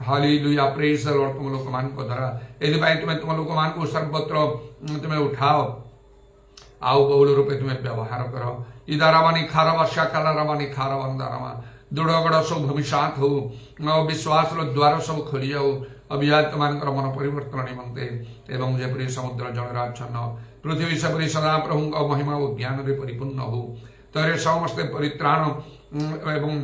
Hallelujah praise the Lord. तुम लोक मान को धरा एदिपाई तुम्हें तुम लोक मान को सर्वत्र तुम्हें उठाओ आओ बहुल रूपे तुम्हें व्यवहार करो इदारामानी खारावाशा कालारामानी खारावंदारामा दृढ़गढ़ सब भविष्यात हो विश्वास द्वार सब खोली जाऊ अभिजात मान मन परिवर्तन निमंते एवं जेपरी समुद्र जलराच्छन्न पृथ्वी सेपरी सदा प्रभु महिमा और ज्ञान रे परिपूर्ण हो तरे समस्ते परित्राण एवं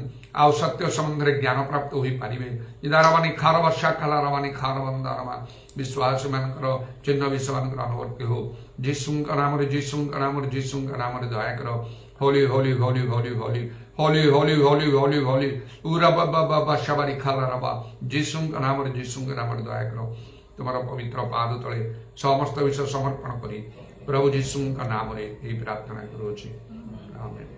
आउ सत्य संबंध रे ज्ञान प्राप्त हो पारिबे इदारावानी खारवर्षा कालारावानी खारवंदारामा विश्वास मानकर चिन्ह विश्व मानकर अनुवर्ती हो जीशुंका नाम रे जीशुंका नाम रे जीशुंका नाम रे दया करो होली होली होली होली होली होली होली होली होली होली उरा बाबा शबारी खाला रबा जीशुंका नाम रे जीशुंका नाम रे दया करो तुम्हारा पवित्र पाद तले समस्त विषय समर्पण करी प्रभु जीशुंका नाम रे ही प्रार्थना करूछि आमेन।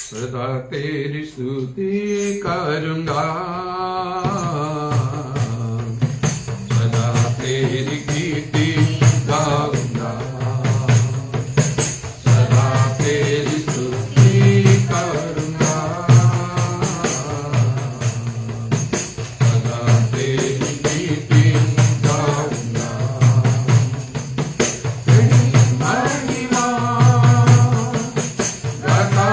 सदा तेरी स्तुति करूंगा सदा तेरी कीर्ति गाऊंगा सदा तेरी स्तुति करूंगा सदा तेरी कीर्ति गाऊंगा महिमा गाता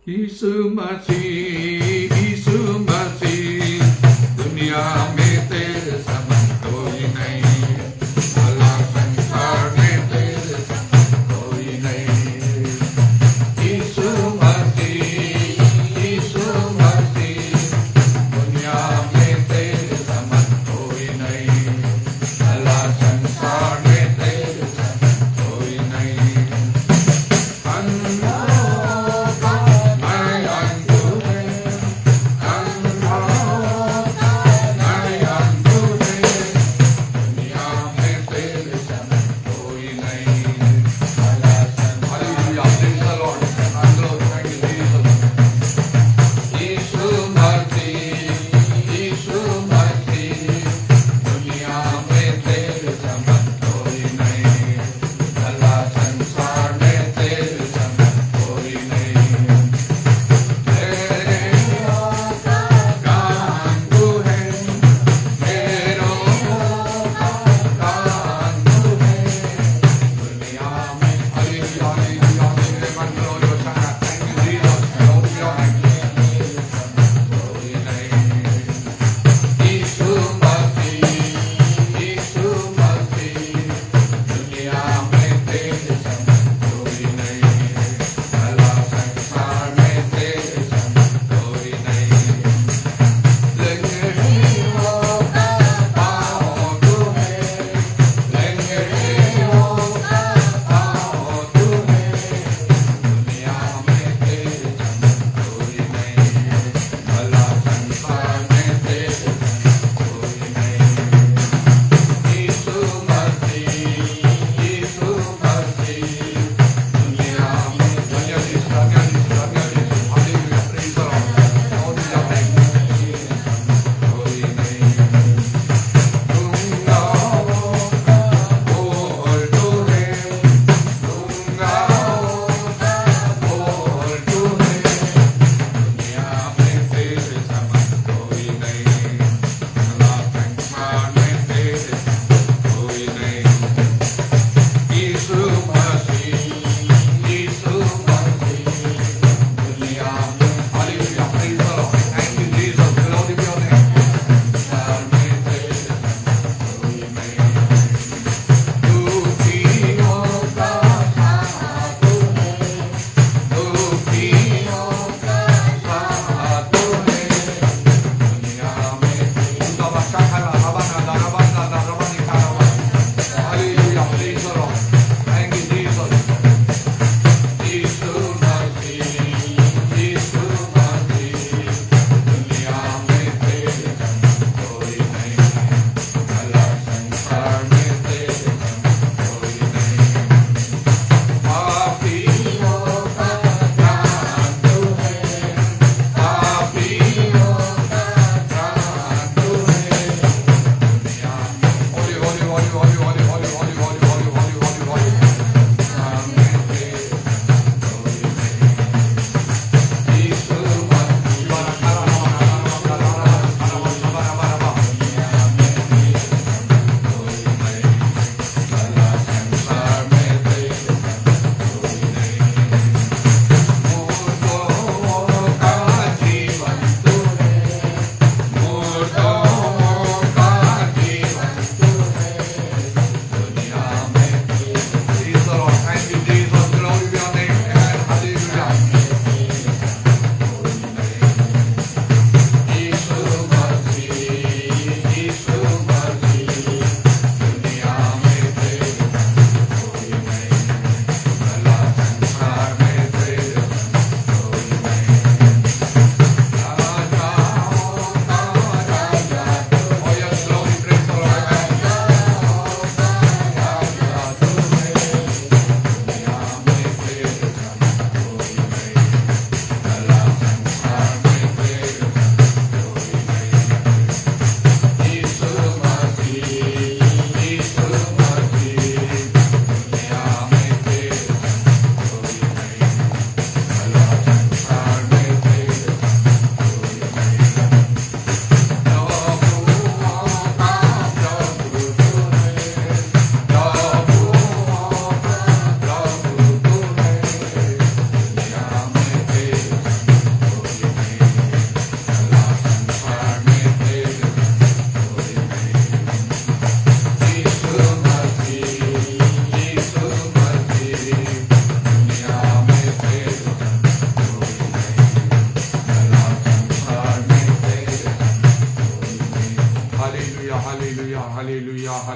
यीशु मसीह दुनिया में तेरे समान कोई नहीं, अल्लाह संसार में तेरे समान कोई नहीं। यीशु मसीह दुनिया में तेरे समान कोई नहीं, अल्लाह संसार में तेरे समान कोई नहीं। मैं अंधु में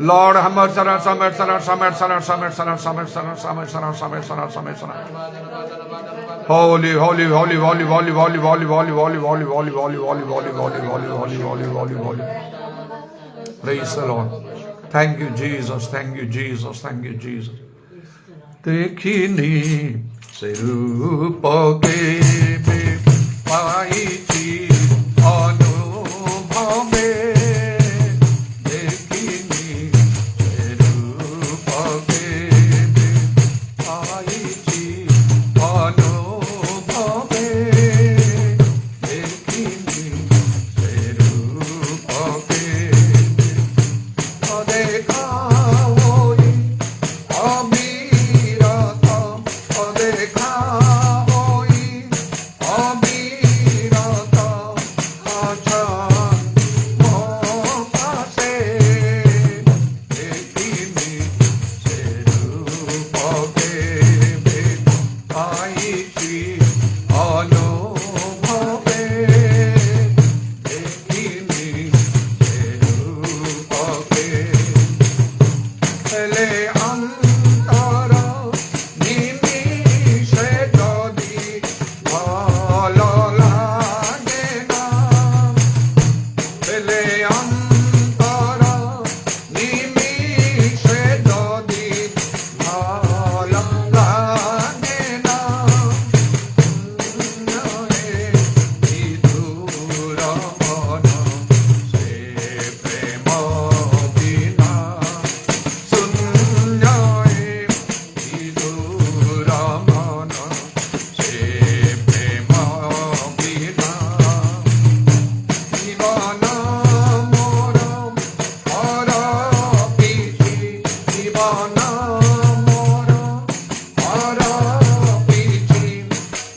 Lord, have mercy on us, have mercy on us, have mercy on us, have mercy on us, have mercy on us. Holy, holy, holy, holy, holy, holy, holy, holy, holy, holy, holy, holy, holy, holy, holy, holy, holy, holy, holy, holy. Praise the Lord. Thank you, Jesus. Thank you, Jesus. Thank you, Jesus. देखिनी से रूप के पाईची अनुभवे देखिनी से रूप के पाईची अनुभवे देखिनी से रूप के देखा होई अमीरत देखा होई अमीरत अचान मोपासे देखिनी से रूप के आईची अनुभवे देखिनी से रूप के ele antara nimishe jodi bhalo lage na ele antara nimishe jodi bhalo lage na vidura mana se prema bina सुन्याए Vidura मन से प्रेम बिना जीवन मोर हर पिछि जीवन मोर हर पिछि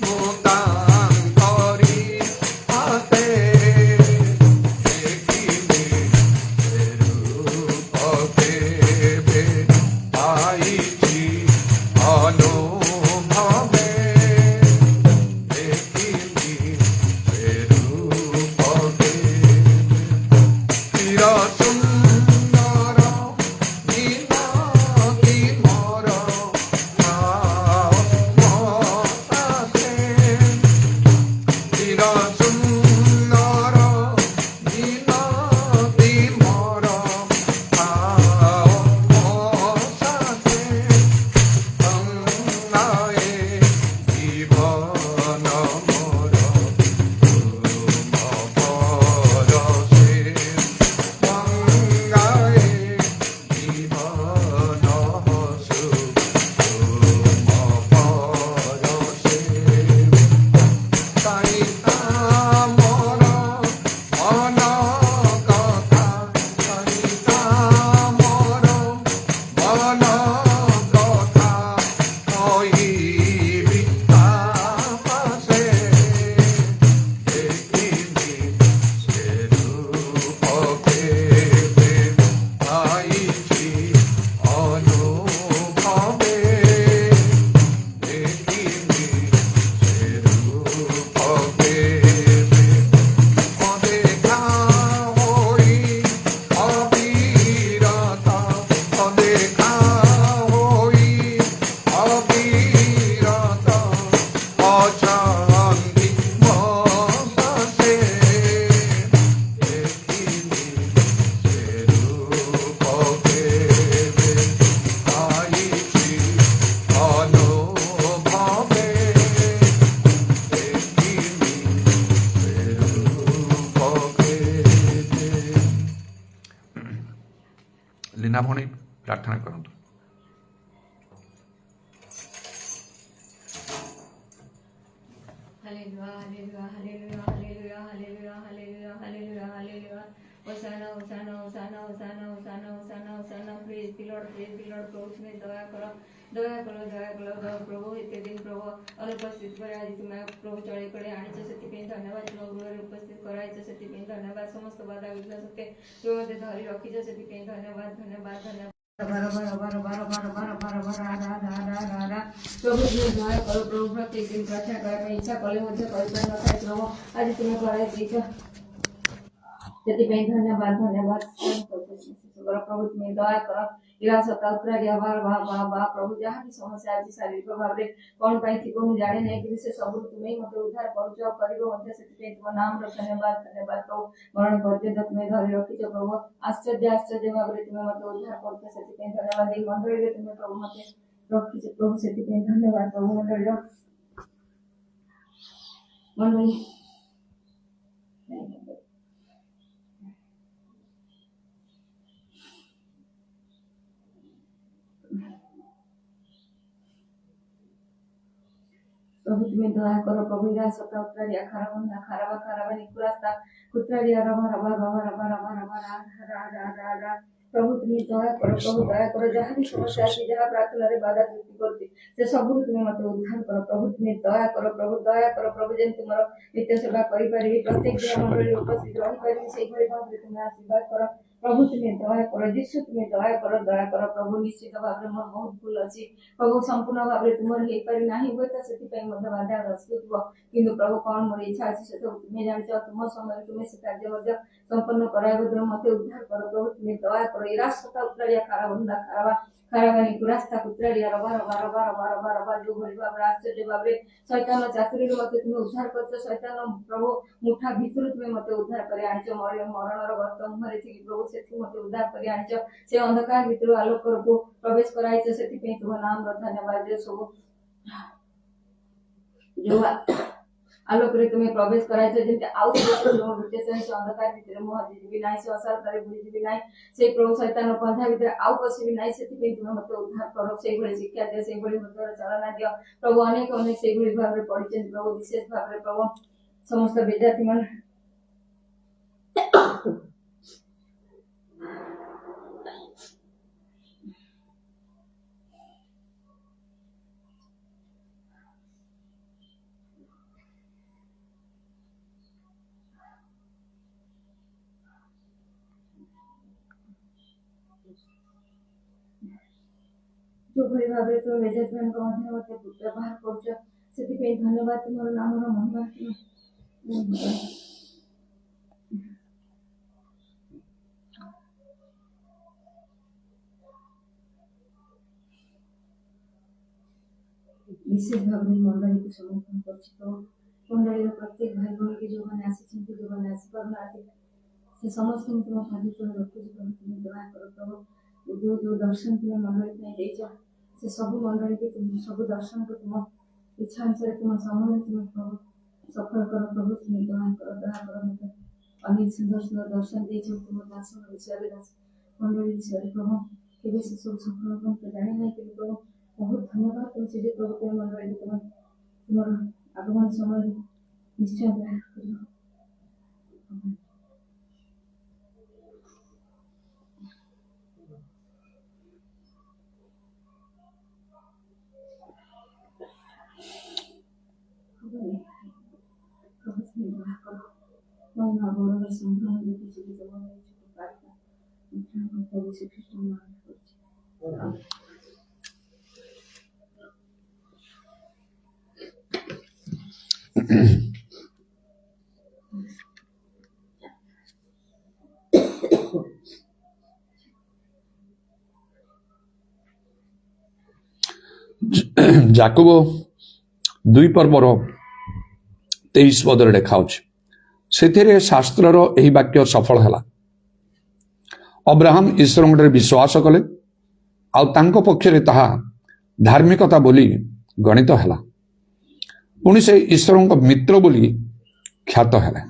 मुतांतरी आते देखिनी रूप के आईची अनुभवे देखिनी रूप के चिर सुंदर मीनाती मोर मोसासे चिर सुंदर मीनाती मोर मोसासे संगाए जीवन मोर परसे संगाए जीवन हसु परसे साईता मोर मन कथा साईता मोर मन कथा कहिबि तापसे देखिनी से रूप के आईची अनुभवे देखिनी से रूप के देखा होई अविरत देखा होई अविरत अचांदी मोसासे देखिनी से रूप के आईची अनुभवे देखिनी से रूप के लीना भणी प्रार्थना करतु Hallelujah, hallelujah, hallelujah, hallelujah, hallelujah, hallelujah, hallelujah, hallelujah. Hosanna, Hosanna, Hosanna, Hosanna, Hosanna, Hosanna, Hosanna. Praise the Lord, प्रभु तुम्हें दया करो, दया करो, दया करो, दया प्रभु इतने दिन प्रभु अनुपस्थित करे आज तुम्हें प्रभु चढ़े करे आने ସେଥିପାଇଁ ଧନ୍ୟବାଦ ତୁମ ଗୃହରେ ଉପସ୍ଥିତ କରାଇଛ ସେଥିପାଇଁ ଧନ୍ୟବାଦ ସମସ୍ତ ବାଧା ବିଘ୍ନ ସତ୍ତ୍ୱେ ତୁମେ ମୋତେ ଧରି ରଖିଛ ସେଥିପାଇଁ ଧନ୍ୟବାଦ ଧନ୍ୟବାଦ ଧନ୍ୟବାଦ प्रभु तुम्हें दया करो प्रभु प्रत्येक दिन प्रार्थना करने में इच्छा कले मुझे परिचय न था प्रभु आज तुम्हें कराई दीजिए ସେଥିପାଇଁ ଧନ୍ୟବାଦ ଧନ୍ୟବାଦ कर प्रभु तुम्हें दया कर इरा सता उत्तरारिया बार बा बा बा प्रभु जहाँ भी समस्या आज शारीरिक भाव में कौन पाई थी को जाने नहीं कि से सब तुम्हें मत उद्धार करूच करिवो मध्य से तुम नाम रो धन्यवाद धन्यवाद प्रभु मरण पर्यंत तुम्हें धरि रखिछ प्रभु आश्चर्य आश्चर्य भाव में तुम्हें मत उद्धार करूच से धन्यवाद ये मंडली रे तुम्हें प्रभु मत रखिछ प्रभु से धन्यवाद प्रभु मंडली मंडली प्रभु तुम्हें दया करो प्रभु इरा सता उत्तरारिया खराबंदा खराबा खराबा निकुरास्ता कुत्रारिया रबा रबा रबा रबा रबा रबा रा रा रा रा प्रभु तुम्हें दया करो जहाँ भी समस्या है जहाँ प्रार्थना रे बाधा सृष्टि करती से सब तुम्हें मत उद्धार करो प्रभु तुम्हें दया करो प्रभु जेन तुमर नित्य सेवा करि परिबी प्रत्येक दिन मंडली उपस्थित रहि परिबी सेहि भली भाव रे तुम्हें आशीर्वाद करो प्रभु तुम्हें दया करो यीशु तुम्हें दया करो प्रभु निश्चित भाव में मोर बहुत भूल अछि प्रभु संपूर्ण भाव में तुमर हे परि नाही होय त सेति पई मध्य बाधा रसुतबो किंतु प्रभु कौन मोर इच्छा अछि से तो तुम्हें जानिछ तुम समय तुम्हें से कार्य मध्य संपन्न कराइबो द्र मते उद्धार करो प्रभु तुम्हें दया करो इरा सता उत्तरारिया खराबंदा खराबानी कुरास्ता कुत्रारिया रबा रबा रबा रबा रबा रबा जो भली भाव आश्चर्य भाव में शैतान चातुरी मते तुम्हें उद्धार करछ शैतान प्रभु मुठा भितर तुम्हें मते उद्धार करे आनिछ मरणर गत मुहरे थी प्रभु सेठी मते उद्धार करे आनिछ से अंधकार भितर आलोक को प्रवेश कराइछ सेठी पे तुम नाम रो धन्यवाद जे सब जो आलोक रे तुम्हें प्रवेश कराइछ जेते आउ लोग भीतर से अंधकार भितर मोह जीवी नाही से असार करे बुझी जीवी नाही से प्रभु शैतान पंधा भितर आउ पसिबी नाही सेठी पे तुम मते उद्धार करो से भली शिक्षा दे से भली मते चलना दियो प्रभु अनेक से भली भाव रे पढिछन प्रभु विशेष भाव रे प्रभु समस्त विद्यार्थी मन जो भली भाव रे तो मेजरमेंट को मध्य मते व्यवहार करछ सेति पे धन्यवाद तुमर नाम रो महिमा विशेष भाव में मंडली को समर्पण करछि तो मंडली प्रत्येक भाई बहन के जो माने आसी जो माने आसी परना से समस्त तुम पवित्र रखि तुम्हें दया करो प्रभु जो दर्शन तुम्हें मंडली में देछ से सब मंडली के तुम सब दर्शन को तुम इच्छा अनुसार तुम समय तुम प्रभु सफल करो प्रभु तुम्हें दया करो मत अनेक सुंदर सुंदर दर्शन देछ तुम दास विषय दास मंडली विषय प्रभु केबे से सब सफल हम तो जाने नहीं कि प्रभु बहुत धन्यवाद तुम से प्रभु के मंडली तुम्हार आगमन समय निश्चय दया करो ଯାକୁବ 2 ପର୍ବର 23 ପଦରେ ଲେଖାଉଛି ସେଥିରେ ଶାସ୍ତ୍ରର ଏହି ବାକ୍ୟ ସଫଳ ହେଲା ଅବ୍ରାହମ ଈଶ୍ୱରଙ୍କଠାରେ ବିଶ୍ୱାସ କଲେ ଆଉ ତାଙ୍କ ପକ୍ଷରେ ତାହା ଧାର୍ମିକତା ବୋଲି ଗଣିତ ହେଲା ପୁଣି ସେ ଈଶ୍ୱରଙ୍କ ମିତ୍ର ବୋଲି ଖ୍ୟାତ ହେଲେ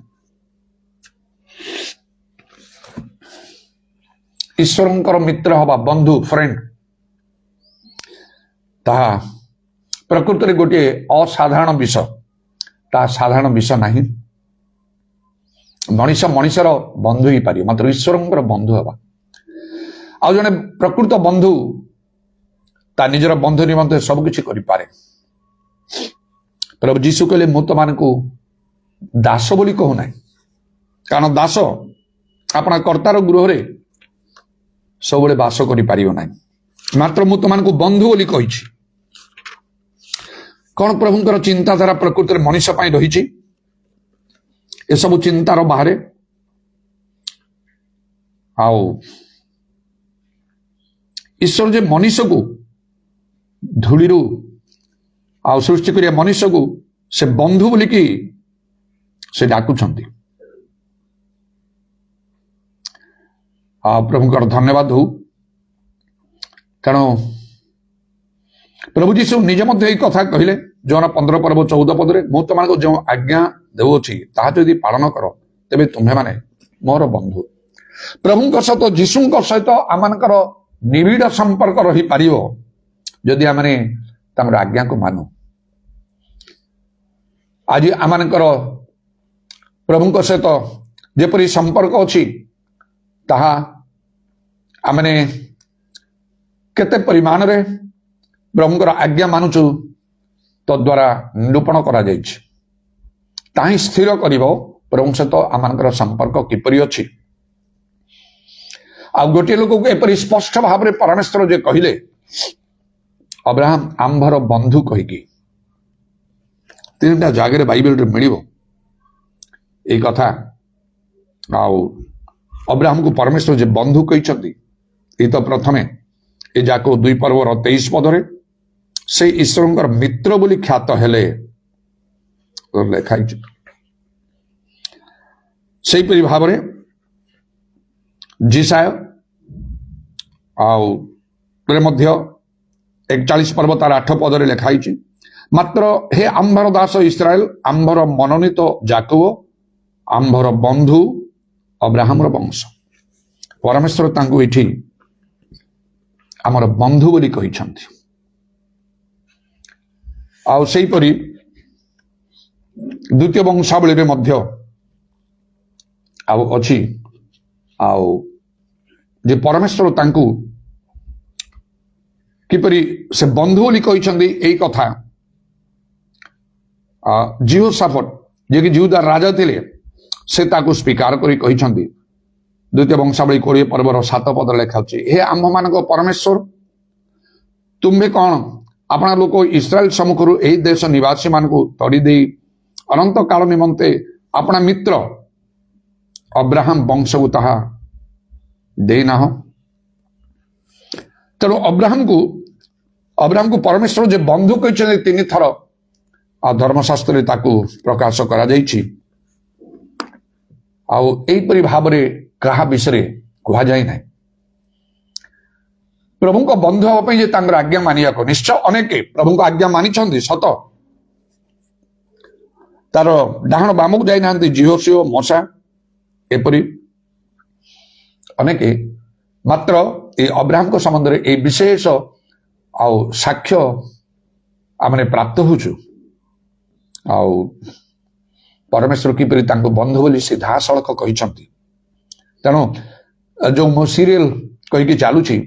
ଈଶ୍ୱରଙ୍କର ମିତ୍ର ହେବା ବନ୍ଧୁ ଫ୍ରେଣ୍ଡ ତାହା ପ୍ରକୃତରେ ଗୋଟିଏ ଅସାଧାରଣ ବିଷୟ ତାହା ସାଧାରଣ ବିଷୟ ନାହିଁ ମଣିଷ ମଣିଷର ବନ୍ଧୁ ହେଇପାରିବ ମାତ୍ର ଈଶ୍ୱରଙ୍କର ବନ୍ଧୁ ହେବା ଆଉ ଜଣେ ପ୍ରକୃତ ବନ୍ଧୁ ତା ନିଜର ବନ୍ଧୁ ନିମନ୍ତେ ସବୁକିଛି କରିପାରେ ପ୍ରଭୁ ଯୀଶୁ କହିଲେ ମୁଁ ତମାନଙ୍କୁ ଦାସ ବୋଲି କହୁନାହିଁ କାରଣ ଦାସ ଆପଣା କର୍ତ୍ତାର ଗୃହରେ ସବୁବେଳେ ବାସ କରିପାରିବ ନାହିଁ ମାତ୍ର ମୁଁ ତମାନଙ୍କୁ ବନ୍ଧୁ ବୋଲି କହିଛି କଣ ପ୍ରଭୁଙ୍କର ଚିନ୍ତାଧାରା ପ୍ରକୃତରେ ମଣିଷ ପାଇଁ ରହିଛି ଏସବୁ ଚିନ୍ତାର ବାହାରେ ଆଉ ईश्वर जे मनुष्य को धूली सृष्टि करिया मनुष्य को से बंधु बोलिकी से डाकुछंती। प्रभुଙ୍କର धन्यवाद हो कारण प्रभु जीशु निजे मध्य यही कथा कहले जौन 15 पर्व 14 पदरे मु तुमको जो आज्ञा देउछि ताहा यदि पालन कर तेबे तुम्हें माने मोर बंधु। प्रभुଙ୍କ सहित जीशुଙ୍କ सहित आमनकर निबिड़ संपर्क रही पारिबो जदि आमने तमर आज्ञा को मानु। आज आमनकर प्रभुଙ୍କ सहित जेपरि संपर्क अछि ताहा आमने केते परिमाण रे प्रभुଙ୍କର आज्ञा मानुचु तो द्वारा निरूपण करा जाइछि ताही स्थिर करिवो प्रभु सहित आमनकर संपर्क किपरि अछि। आ गोटे लोक को एपरि स्पष्ट भाव रे परमेश्वर जे कहिले अब्राहम आंभर बंधु कहिकी 3टा जागे बाइबल रे मिलिबो ए कथा। आ अब्राहम को परमेश्वर जे बंधु कहिछंती ए तो प्रथमे ए जाको 2 पर्वर 23 पदरे से ईश्वरंकर मित्र बोली ख्यात हेले लेखाई से परि भाव रे जिसाय आउ मध्य 41 पर्व तार 8 पदरे लेखाई मात्र हे आंभर दास इस्राएल आंभर मनोनीत जाकोब आंभर बंधु अब्राहम वंश। परमेश्वर तांको इठी आमर बंधु बोली कहिछंती। आउ सेही परि द्वितीय वंशावली रे मध्य आउ अछि आउ जे परमेश्वर तांको किपरि से बंधु बोली कहिछंती एई कथा जीहोशाफाट जे कि यहूदा राजा थिले से ताको स्वीकार करी कहिछंती। द्वितीय वंशावली 20 पर्वर 7 पद लेखाउछि हे आम्भ मानक परमेश्वर तुम्हे कौन अपना लोक इस्राएल सम्मुखरु एही देश निवासी मानकु तड़ी देई अनंत काल निमंते अपना मित्र अब्राहम वंश को ताहा देना हो। तेणु अब्राहम को परमेश्वर जे बंधु कहते 3 थर धर्मशास्त्र ताकू प्रकाश करा जाइछि। आउ एपरि भाव रे कहा विषय कह जाए ना प्रभु को बंधु हाँपी जे तांकर आज्ञा मानिया को निश्चय अनेक प्रभु को आज्ञा मानी सत तार डाहण बामक जाई ना जीहोशियो मशा एपरी अनेक मात्र ये अब्राहम को संबंध में ये विशेष आउ साक्ष्य आमने प्राप्त होचु आउ परमेश्वर किपरि तांको बंधु बोली सीधा सड़क कहिसंती। तेणु जो मो सीरियल कहीकि चलुची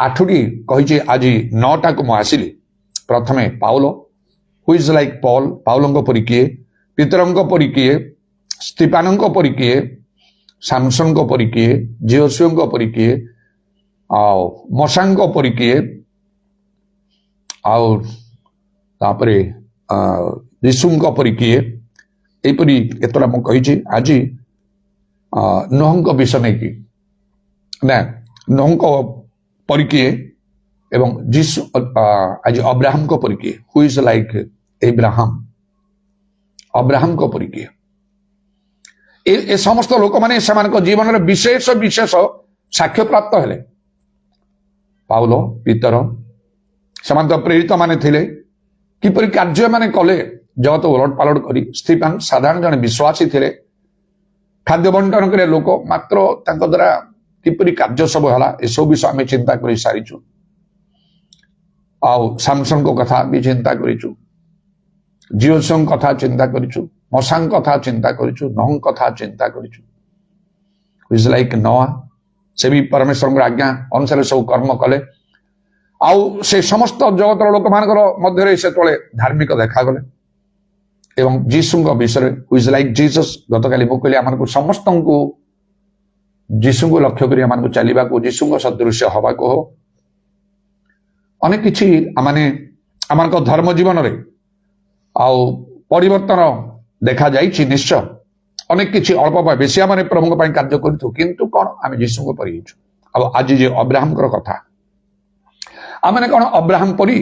8टी कही आज 9टा को मुझे आसिली। प्रथमे Paulo who is like Paul पाउलों परी किए पीतरों परी किए स्तिफानों परी किए सामसन परी किए जिहोशुओं परी किए मशांग परी किए आउे यीशुं परी किए यहपरी एतटा मुझे आज नोहंक विषय नहीं कि ना नोहंक परी किए एवं जीसु आज अब्राहम को परी किए हु इज लाइक अब्राहम को परी किए ए समस्त लोक माने समान जीवन में विशेष विशेष साक्ष्य प्राप्त हेले। पाउलो पीतर समान तो प्रेरित माने थिले किपरि कार्य माने कले जगत उलट पालट करी स्तिफान साधारण जने विश्वासी थिले खाद्य बंटन करे लोक मात्र तांको द्वारा किपरि कार्य सब हला ए सब विषय आमे चिंता करी सारिछु। आउ सामसन को कथा भी चिंता करिछु जिहोशुओं कथा चिंता करिछु मशांग कथा चिंता करिछु नोहं कथा चिंता करिछु इज लाइक नोआ से भी परमेश्वर आज्ञा अनुसार सब कर्म कले आउ से समस्त जगतर लोक मानकर मध्य से तले धार्मिक देखा गले एवं जीसु विषय हु इज लाइक जीसस गत काली मु कहली आमको समस्त को जीसु को लक्ष्य करी आमको चलवा को जीसु सदृश्य हवा को हो अनेक किछि आमाने आमको धर्म जीवन रे आउ परिवर्तन देखा जाइछि। निश्चय अनेक किछि अल्प बेसी आम प्रभु कार्य करूँ किंतु कौन आम जीसु परी अब आज जे अब्राहम कथा आम कौन अब्राहम परी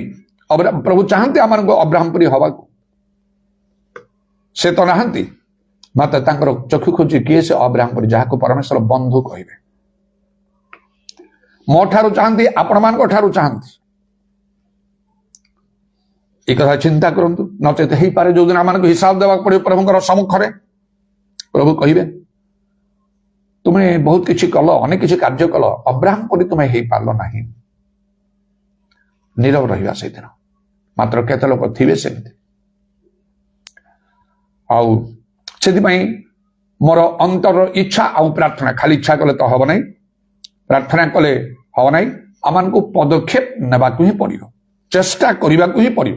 प्रभु चाहते आम अब्राहम परी हवा से तो नहांती मत चक्षु खोजी किए से अब्राहम परी जहाँ को परमेश्वर बंधु कहे मो ठारू चाहती आपण मान ठारू चाहती एक कथा चिंता करंतु नचेत हो पारे जो दिन आम हिसाब देवा पड़े प्रभुंर सम्मुखें प्रभु कहे तुम्हें बहुत किसी कल अनेक किसी कार्य कल अब्राहम परी तुम्हें हो पार ना नीरव रहा से दिन मात्र केते लोक थे सेमती मोर अंतर इच्छा आउ प्रार्थना खाली इच्छा कले तो हम ना प्रार्थना कले हम ना आम को पदक्षेप नेबाक ही पड़ो चेष्टा करने को ही पड़ो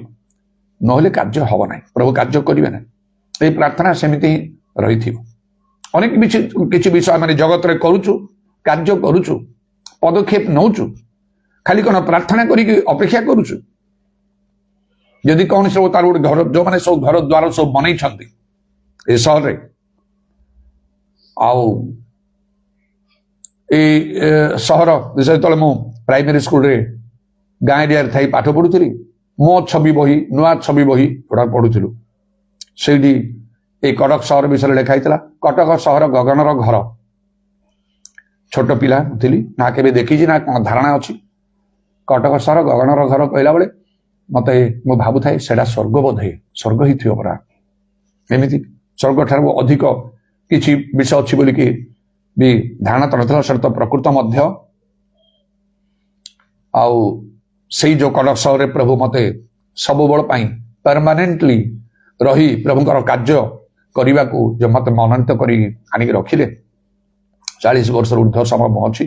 नहले कार्य हम ना प्रभु कार्य करेंगे ना ये प्रार्थना सेमती ही रही थी अनेक किसी विषय मैंने जगत में करुचु कार्य करुचु पदक्षेप नौचु खाली कौन प्रार्थना करके अपेक्षा करुचु यदि कौन सब तार गोटे घर जो मैंने सब घर द्वार सब बनई ए सहर सहर जो मु प्राइमरी स्कूल रे गाँ एरिया थी पाठ पढ़ुली मो छवि बही नुआ छवि बही गुड़ा पढ़ुलु से कटक सहर विषय लिखाई कटक सहर गगनर घर छोट पिला थी ना के देखी ना कौन धारणा अच्छी कटक सहर गगनर घर कहला बेले मत मु भावु थाए सेटा स्वर्ग बोधे स्वर्ग ही थी परा एमती स्वर्ग ठार अधिक किसी विषय अच्छी बोलिकी भी धारणा तो ना सर तो प्रकृत मध्य से जो कटक सहर प्रभु मते सब बड़ परमानेंटली रही प्रभुंर कार्य करने को जो मत मनोनीत कर आनिक रखिले 40 वर्ष ऊर्ध्व समय अच्छी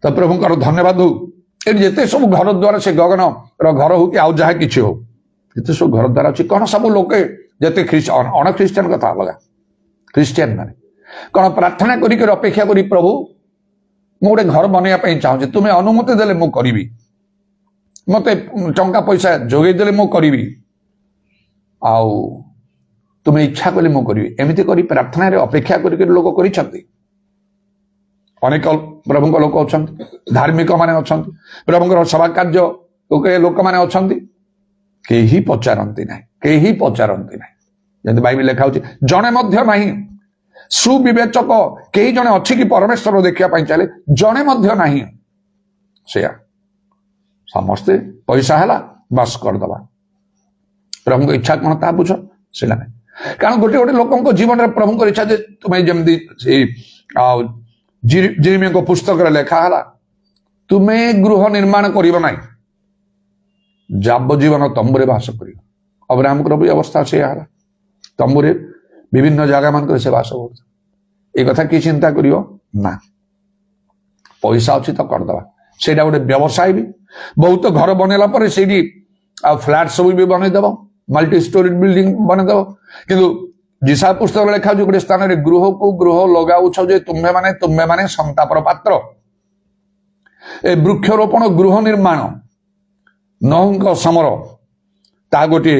तो प्रभुंर धन्यवाद हो जिते सब घर द्वार से गगन घर हो कि आउ जहाँ कि हो जिते सब घर द्वार अच्छी कौन सब लोके जिते अण ख्रीष्टियान कथा अलग ख्रीष्टियान माने कौन प्रार्थना कर अपेक्षा करी प्रभु मु गोटे घर बनवाई चाहूँ तुम्हें अनुमति देले मु करी मत टंका पैसा जोगे देले मु करी तुम्हें इच्छा कले मु करी एमती करी प्रार्थना रे अपेक्षा करके लोक करिसंती अनेक प्रभुंक लोक अच्छा धार्मिक माने अच्छा प्रभुंर सभा कार्य लोक मैंने अच्छा कहीं पचारती ना कहीं पचारती ना जब बाइबल लिखा जड़े ना सुविवेचक कई जने अच्छी कि परमेश्वर देखापी चले जड़े ना से समस्ते पैसा है बस करदे प्रभु इच्छा कौन ता बुझ से कारण गोटे गोटे लोक जीवन में प्रभु इच्छा तुम्हें जमी जिरिमिया पुस्तक लेखा है तुम्हें गृह निर्माण करना जाबजीवन तंबुरे बास कर अब्राहम भी अवस्था से तंबुरे विभिन्न जगह मान से बास कर कथा कि चिंता करियो ना पैसा अच्छी तो करदे से गोटे व्यवसाय भी बहुत घर बनला फ्लैट सब भी बनईदेव मल्टी स्टोरी बिल्डिंग बनईदेव किंतु जिसा पुस्तक लिखा गोटे स्थान में गृह को गृह लगाऊ तुम्हें माने संतापर पात्र ए वृक्षरोपण गृह निर्माण नहुंक समर ता गोटे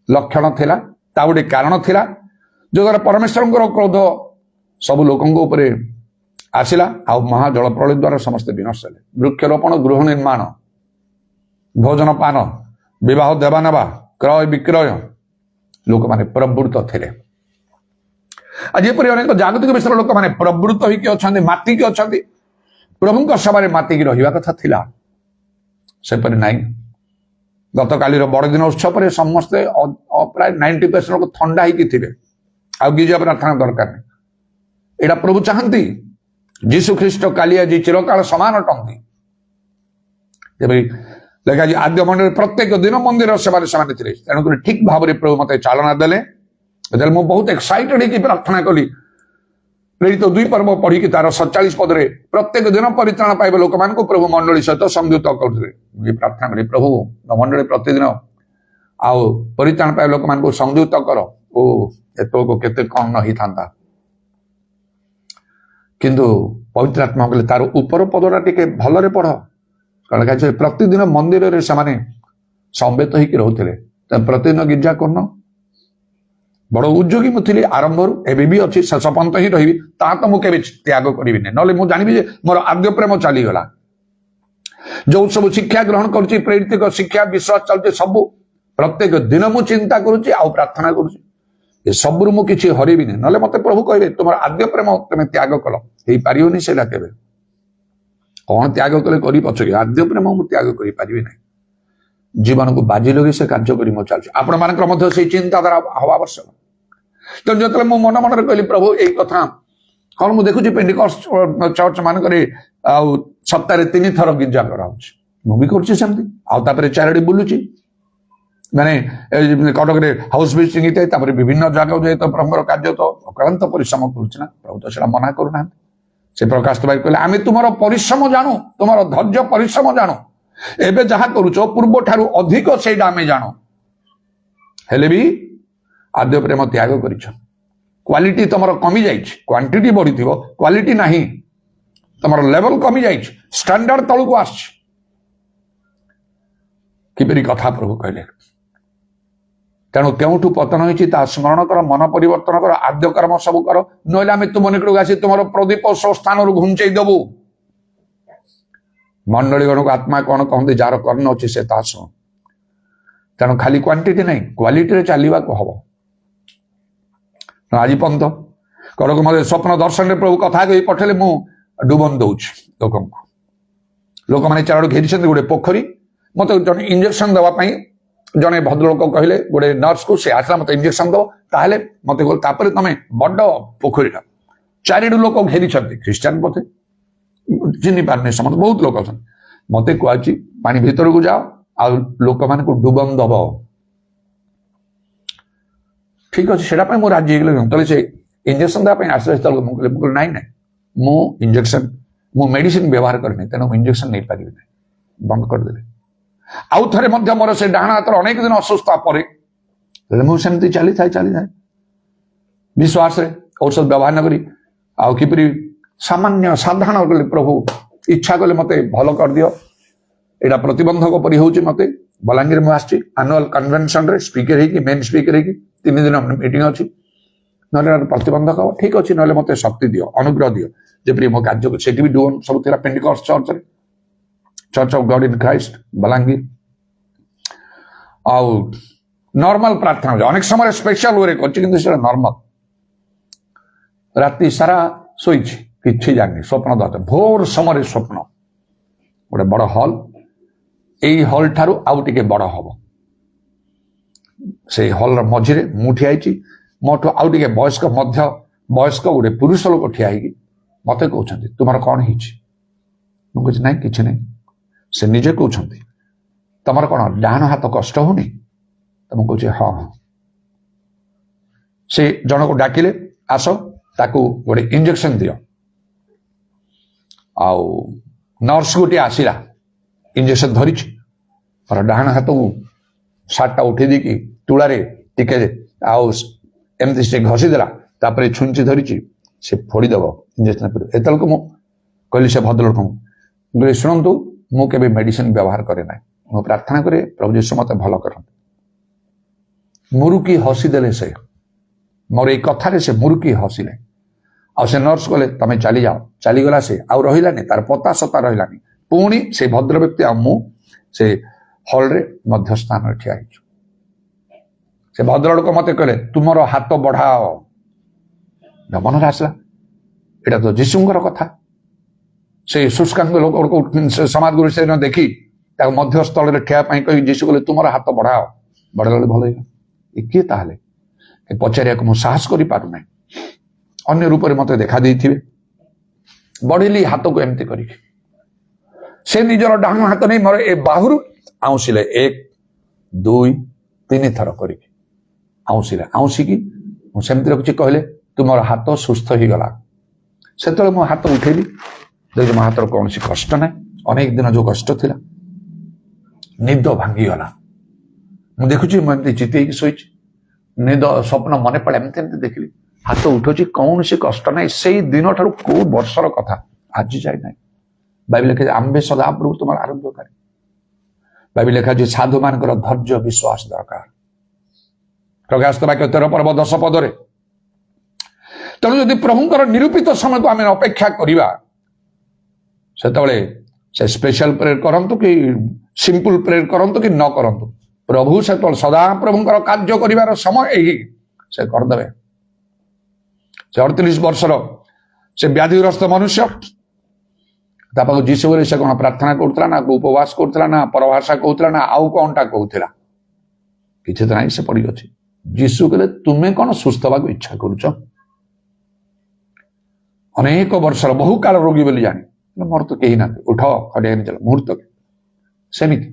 लक्षण थिला ता गोटे कारण थिला जो द्वारा परमेश्वर क्रोध सब लोकों आसिला आ महाजल प्रलय द्वारा समस्त विनष्ट हेले वृक्षरोपण गृह निर्माण भोजन पान विवाह देवा नेवा क्रय विक्रय लोक माने प्रवृत्त थे आज अनेक जागतिक विषय लोक माने प्रवृत्त होती मातिक अच्छा प्रभु सभा मातिक रहा कथा थिला सेपरी नाई गत काली बड़दिन उत्सव पर समस्ते प्राय 90% लोक थंडा ही आ गिजा प्रार्थना दरकार नहीं एटा प्रभु चाहती जीशु ख्रीष्ट काली आज चिरकाल समान अटंती लेखा आद्य मंडल प्रत्येक दिन मंदिर सेवारे से तेणुक ठीक भाव में प्रभु मत चालना देले मुझे बहुत एक्साइटेड होगी प्रार्थना कली प्रेरित 2 पर्व पढ़ी तार 47 पदरे प्रत्येक दिन परित्राण पाइबे लोक मान प्रभु मंडली सहित संयुक्त कर प्रार्थना करी प्रभु मंडली प्रतिदिन आउ परित्राण पाइबे लोक मान संयुक्त कर ओ एतो केते कौन नहीं था किंतु पवित्र आत्मा कहले तार ऊपर पदटा टिके भलरे पढ़ कारण कह प्रतिदिन मंदिर रे से संवेत होकर रोते प्रतिदिन गिर्जा करन बड़ उद्योगी मुझे आरंभ एवं भी अच्छी शेष पर्यंत ही रही तो मुझे त्याग करी ना ना मुझे जानी मोर आद्य प्रेम चलीगला जो सब शिक्षा ग्रहण करुच्ची प्रेरित शिक्षा विश्वास चलती सब प्रत्येक दिन मु चिंता करुच्ची आ प्रार्थना करुच्ची ये सबरू मु किसी हरबी ना ना मत प्रभु कहे तुम आद्य प्रेम तुम त्याग कल हो पारनि से केवे कौन त्याग कले कर पछे आद्य प्रेम मु त्याग कर पारि ना जीवन को बाजी लगे से कार्य कर चलती आपण मान से चिंताधारा हवा आवश्यक तो जो मो मन मन कहली प्रभु यही कथा कौन मुझे देखुची पेंटिकॉस्ट चर्च मानक सप्ताह 3 थर गिर्जा कराऊँगी करमती आउे चारिटी बुलूची माने कटक हाउस विजिटिंग होता है विभिन्न जगह जाए तो प्रभुर कार्य तो अक्रांत परिश्रम करुना प्रभु तो से मना करूना से प्रकाश भाई कहले आम तुम परिश्रम जानू तुम धैर्य परिश्रम जानू एवं जहाँ करुच पूर्व ठारू अधिक से आम जानू हेले भी आद्य प्रेम त्याग कर क्वालिटी तुम कमी जाए क्वांटिटी बढ़ी क्वालिटी नहीं तुम लेवल कमी जाए स्टैंडर्ड तलू आस किपरि कथा प्रभु कहले तेणु क्योंठू पतन होती स्मरण कर मन परिवर्तन कर आद्य कर्म सब कर ना आम तुम निकट आसी तुम प्रदीप स्थान घुंचई देबू मंडलीगण को आत्मा कौन कहते जार कर्ण अच्छी से शुण तेणु खाली क्वांटिटी नहीं क्वालिटी चलवा हम आज पर्यंत कड़क मत स्वप्न दर्शन में प्रभु कथा कही पठेले मु डुबन दौर लोक मैंने चारों घेरी गोटे पोखरी मत जन इंजेक्शन देवाई जड़े भद्रलोक कहले गोटे नर्स को से आसला मत इंजेक्शन दब ताहले मत तापर तुम बड़ पोखरीटा चारिडू लोक घेरी ख्रीस्टान पथे चिन्ह पारे समस्त बहुत लोग अच्छा मत कहुची पानी भीतर को जाओ आ लोक मान डुबन दब ठीक अच्छे से मुझे राजी हो से इंजेक्शन देवाई आसला मुझे नाई ना मु इंजेक्शन मु मेडिसिन व्यवहार करनी तेणु इंजेक्शन नहीं पारि बंद करदे आउ थे मोर से डाण हाथ अनेक दिन असुस्था पर मुझे चली था विश्वास औषध व्यवहार नक किपरि सामान्य साधारण प्रभु इच्छा कले मत भल कर दियो एटा प्रतिबंधक परि होउची मते बलांगीर मु आछि एनुअल कन्वेंशन रे स्पीकर है कि मेन स्पीकर है कि 3 दिन मीटिंग अछि नले प्रतिबंधक हो ठीक अछि नले मते शक्ति दियो अनुग्रह दियो जेपरि मो कार्य को सेठी भी डुअन सब थिला पेंटिकॉस्ट चर्च रे church of God in Christ Balangir आउ नॉर्मल प्रार्थना अनेक समय स्पेशल वे करछि किंतु से नॉर्मल राति सारा सोइछि किछि जानि स्वप्न दाता भोर समय स्वप्न गोटे बड़ हॉल एई हॉल ठारू आउ टिके बड़ हबो से हॉल मझिरे मु ठियाइछि मोठो आउ टिके वयस्क मध्य वयस्क गोटे पुरुष लोक ठिया होगी मते कहउछन्ति तुमर कोन हिछि मु कहछि नै किछि नै से निजे कहउछन्ति तमर कोन डाहन हाथ कष्ट होनी तो मु कहछि हां हां से जन को डाकिले आसो ताकू गोटे इंजेक्शन दियो आउ नर्स गोटे आसला इंजेक्शन धरी और डाहन हाथ को सार्टा उठे दी तुलारे टिके आउ एमती से घसीदेला तापर छुंची धरी से फोड़ीदेव इंजेक्शन एत मु कहली से भद्रलोक बोले शुणु मु केबे मेडिसिन व्यवहार करे ना मु प्रार्थना करे प्रभु जीशु मत भल करते मुरुकी हसीदेले से मोर ये कथारे से मुरुकी हसिले आ से नर्स कहले तमें चली जाओ चलीगला से आउ रहिलानी तार पता सता रहिलानी पुणी से भद्र व्यक्ति आ मु से हॉल रे मध्य स्थान ठिया हिचु से भद्रलोक मते कहले तुमर हाथ बढ़ाओ मन आसला एटा तो जीशुंकर कथा से शुष्कांग लोक समाज गुरु से देखी मध्य स्थल में ठिया कही जीशु कहले तुमर हाथ बढ़ाओ बढ़ाले भल किए ताहले पचारिया को साहस कर पारना अन्य रूप में मत देखा देथिबे बढ़िली हाथ को एमती करी से निजर डाहन हाथ नहीं मोर ए बाहुरु आउसिले 1 2 3 थर करी आउसिले आउसिकी सेमती रखी कहले तुमर हाथ सुस्थ हो गला से मो हाथ उठेली देख मो हाथ कौन कष्ट ना अनेक दिन जो कष्ट थिला निद भांगीगला मु देखुची मुझे चित शोच निद स्वप्न मन पड़े एमती एमती देखली हाथ उठुची कौन सी कष्ट ना से दिन ठार कौ वर्षर कथा आज जाए ना बाइबल लिखे आंबे सदा प्रभु तुम आरंभकारी बाइबल लिखा जे साधु मान धैर्य विश्वास दरकार प्रकाश वाक्य 13 पर्व 10 पदरे तेणु जदि प्रभुंकर निरूपित समय को आम अपेक्षा करवा से से स्पेशल प्रेयर करंतु कि सिंपल प्रेयर करंतु कि न करंतु प्रभु से तो सदा प्रभुଙ୍କର କାର୍ଯ୍ୟ କରିବାର ସମୟ ଏହି ସେ କରିଦେବେ। ସେ 38 ବର୍ଷର ସେ ବ୍ୟାଧିଗ୍ରସ୍ତ ମନୁଷ୍ୟ ତା ପାଖକୁ ଯୀଶୁ ଗଲେ ସେ କଣ ପ୍ରାର୍ଥନା କରୁଥିଲା ନା ଉପବାସ କରୁଥିଲା ନା ପରଭାଷା କହୁଥିଲା ନା ଆଉ କଣଟା କହୁଥିଲା? କିଛି ତ ନାହିଁ, ସେ ପଡ଼ିଅଛି। ଯୀଶୁ କହିଲେ ତୁମେ କଣ ସୁସ୍ଥ ହେବାକୁ ଇଚ୍ଛା କରୁଛ? ଅନେକ ବର୍ଷର ବହୁ କାଳ ରୋଗୀ ବୋଲି ଜାଣି ମୋର ତ କେହି ନାହାନ୍ତି, ଉଠ ଖଡ଼ିଆନି ଚାଲ ମୁହୂର୍ତ୍ତ। ସେମିତି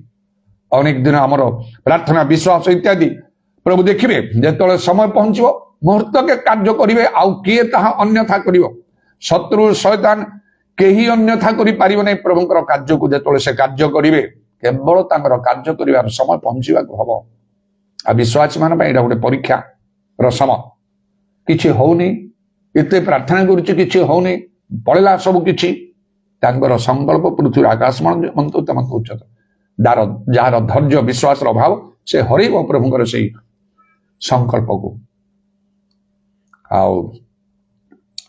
ଅନେକ ଦିନ ଆମର ପ୍ରାର୍ଥନା ବିଶ୍ୱାସ ଇତ୍ୟାଦି ପ୍ରଭୁ ଦେଖିବେ ଯେତେବେଳେ ସମୟ ପହଞ୍ଚିବ ମୁହୂର୍ତ୍ତକେ କାର୍ଯ୍ୟ କରିବେ। ଆଉ କିଏ ତାହା ଅନ୍ୟଥା କରିବ? ଶତ୍ରୁ ଶୈତାନ କେହି ଅନ୍ୟଥା କରିପାରିବ ନାହିଁ ପ୍ରଭୁଙ୍କର କାର୍ଯ୍ୟକୁ। ଯେତେବେଳେ ସେ କାର୍ଯ୍ୟ କରିବେ କେବଳ ତାଙ୍କର କାର୍ଯ୍ୟ କରିବାର ସମୟ ପହଞ୍ଚିବାକୁ ହବ। ଆଉ ବିଶ୍ୱାସୀ ମାନଙ୍କ ପାଇଁ ଏଇଟା ଗୋଟେ ପରୀକ୍ଷାର ସମୟ। କିଛି ହଉନି, ଏତେ ପ୍ରାର୍ଥନା କରୁଛି କିଛି ହଉନି, ପଳେଇଲା ସବୁ କିଛି। ତାଙ୍କର ସଂକଳ୍ପ ପୃଥିବୀର ଆକାଶ ଉଚ୍ଚତ ଯାହାର ଧୈର୍ଯ୍ୟ ବିଶ୍ୱାସର ଅଭାବ ସେ ହରେଇବ ପ୍ରଭୁଙ୍କର ସେଇ ସଂକଳ୍ପକୁ। ଆଉ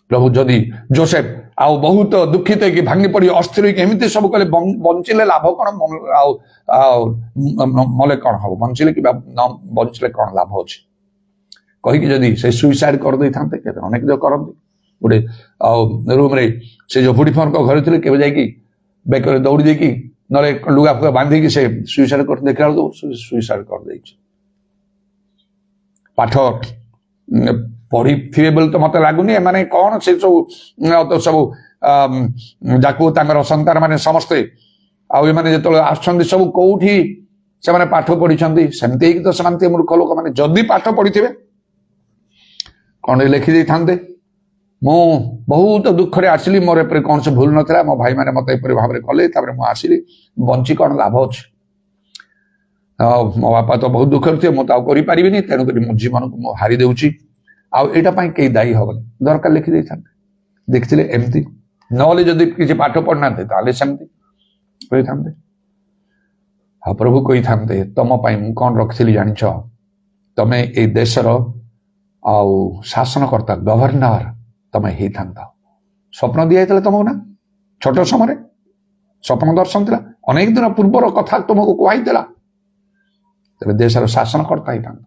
ପ୍ରଭୁ ଯଦି ଯୋସେଫ ଆଉ ବହୁତ ଦୁଃଖିତ ହେଇକି ଭାଙ୍ଗି ପଡି ଅସ୍ଥିର ହେଇକି ଏମିତି ସବୁ କଲେ ବଞ୍ଚିଲେ ଲାଭ କଣ? ଆଉ ମଲେ କଣ ହବ? ବଞ୍ଚିଲେ କିମ୍ବା ନ ବଞ୍ଚିଲେ କଣ ଲାଭ ଅଛି କହିକି ଯଦି ସେ ସୁଇସାଇଡ୍ କରିଦେଇଥାନ୍ତେ। କେତେ ଅନେକ ଯୋଉ କରନ୍ତି ଗୋଟେ ଆଉ ରୁମରେ ସେ ଯୋଉ ବୁଢୀଫଙ୍କ ଘରେ ଥିଲେ କେବେ ଯାଇକି ବେକରେ ଦୌଡ଼ି ଦେଇକି ନହେଲେ ଲୁଗା ଫୁଗା ବାନ୍ଧିକି ସେ ସୁଇସାଇଡ୍ କରି ଦେଖିଲା ବେଳକୁ ସୁଇସାଇଡ୍ କରିଦେଇଛି। ପାଠ ପଢିଥିବେ ବୋଲି ତ ମତେ ଲାଗୁନି। ଏମାନେ କଣ ସେ ସବୁ ଯାକୁ ତାଙ୍କର ସନ୍ତାନ ମାନେ ସମସ୍ତେ ଆଉ ଏମାନେ ଯେତେବେଳେ ଆସୁଛନ୍ତି ସବୁ କୋଉଠି ସେମାନେ ପାଠ ପଢିଛନ୍ତି? ସେମିତି ହେଇକି ତ ସେମାନେ ମୂର୍ଖ ଲୋକମାନେ ଯଦି ପାଠ ପଢିଥିବେ କଣ ଲେଖି ଦେଇଥାନ୍ତେ, ମୁଁ ବହୁତ ଦୁଃଖରେ ଆସିଲି, ମୋର ଏପରି କୌଣସି ଭୁଲ ନଥିଲା, ମୋ ଭାଇମାନେ ମତେ ଏପରି ଭାବରେ କଲେ, ତାପରେ ମୁଁ ଆସିଲି, ବଞ୍ଚି କଣ ଲାଭ ଅଛି? ମୋ ବାପା ତ ବହୁତ ଦୁଃଖରେ ଥିବେ, ମୁଁ ତ ଆଉ କରିପାରିବିନି, ତେଣୁକରି ମୋ ଜୀବନକୁ ମୁଁ ହାରି ଦେଉଛି। ଆଉ ଏଇଟା ପାଇଁ କେହି ଦାୟୀ ହବନି। ଦରକାର ଲେଖି ଦେଇଥାନ୍ତେ, ଦେଖିଥିଲେ ଏମିତି। ନହେଲେ ଯଦି କିଛି ପାଠ ପଢିନାହାନ୍ତି ତାହେଲେ ସେମିତି କହିଥାନ୍ତେ। ଆଉ ପ୍ରଭୁ କହିଥାନ୍ତେ ତମ ପାଇଁ ମୁଁ କଣ ରଖିଥିଲି ଜାଣିଛ? ତମେ ଏଇ ଦେଶର ଆଉ ଶାସନକର୍ତ୍ତା ଗଭର୍ଣ୍ଣର ତମେ ହେଇଥାନ୍ତ। ସ୍ୱପ୍ନ ଦିଆଯାଇଥିଲା ତମକୁ ନା, ଛୋଟ ସମୟରେ ସ୍ୱପ୍ନ ଦର୍ଶନ ଥିଲା, ଅନେକ ଦିନ ପୂର୍ବର କଥା ତୁମକୁ କୁହାଇଥିଲା। ତେବେ ଦେଶର ଶାସନକର୍ତ୍ତା ହେଇଥାନ୍ତ।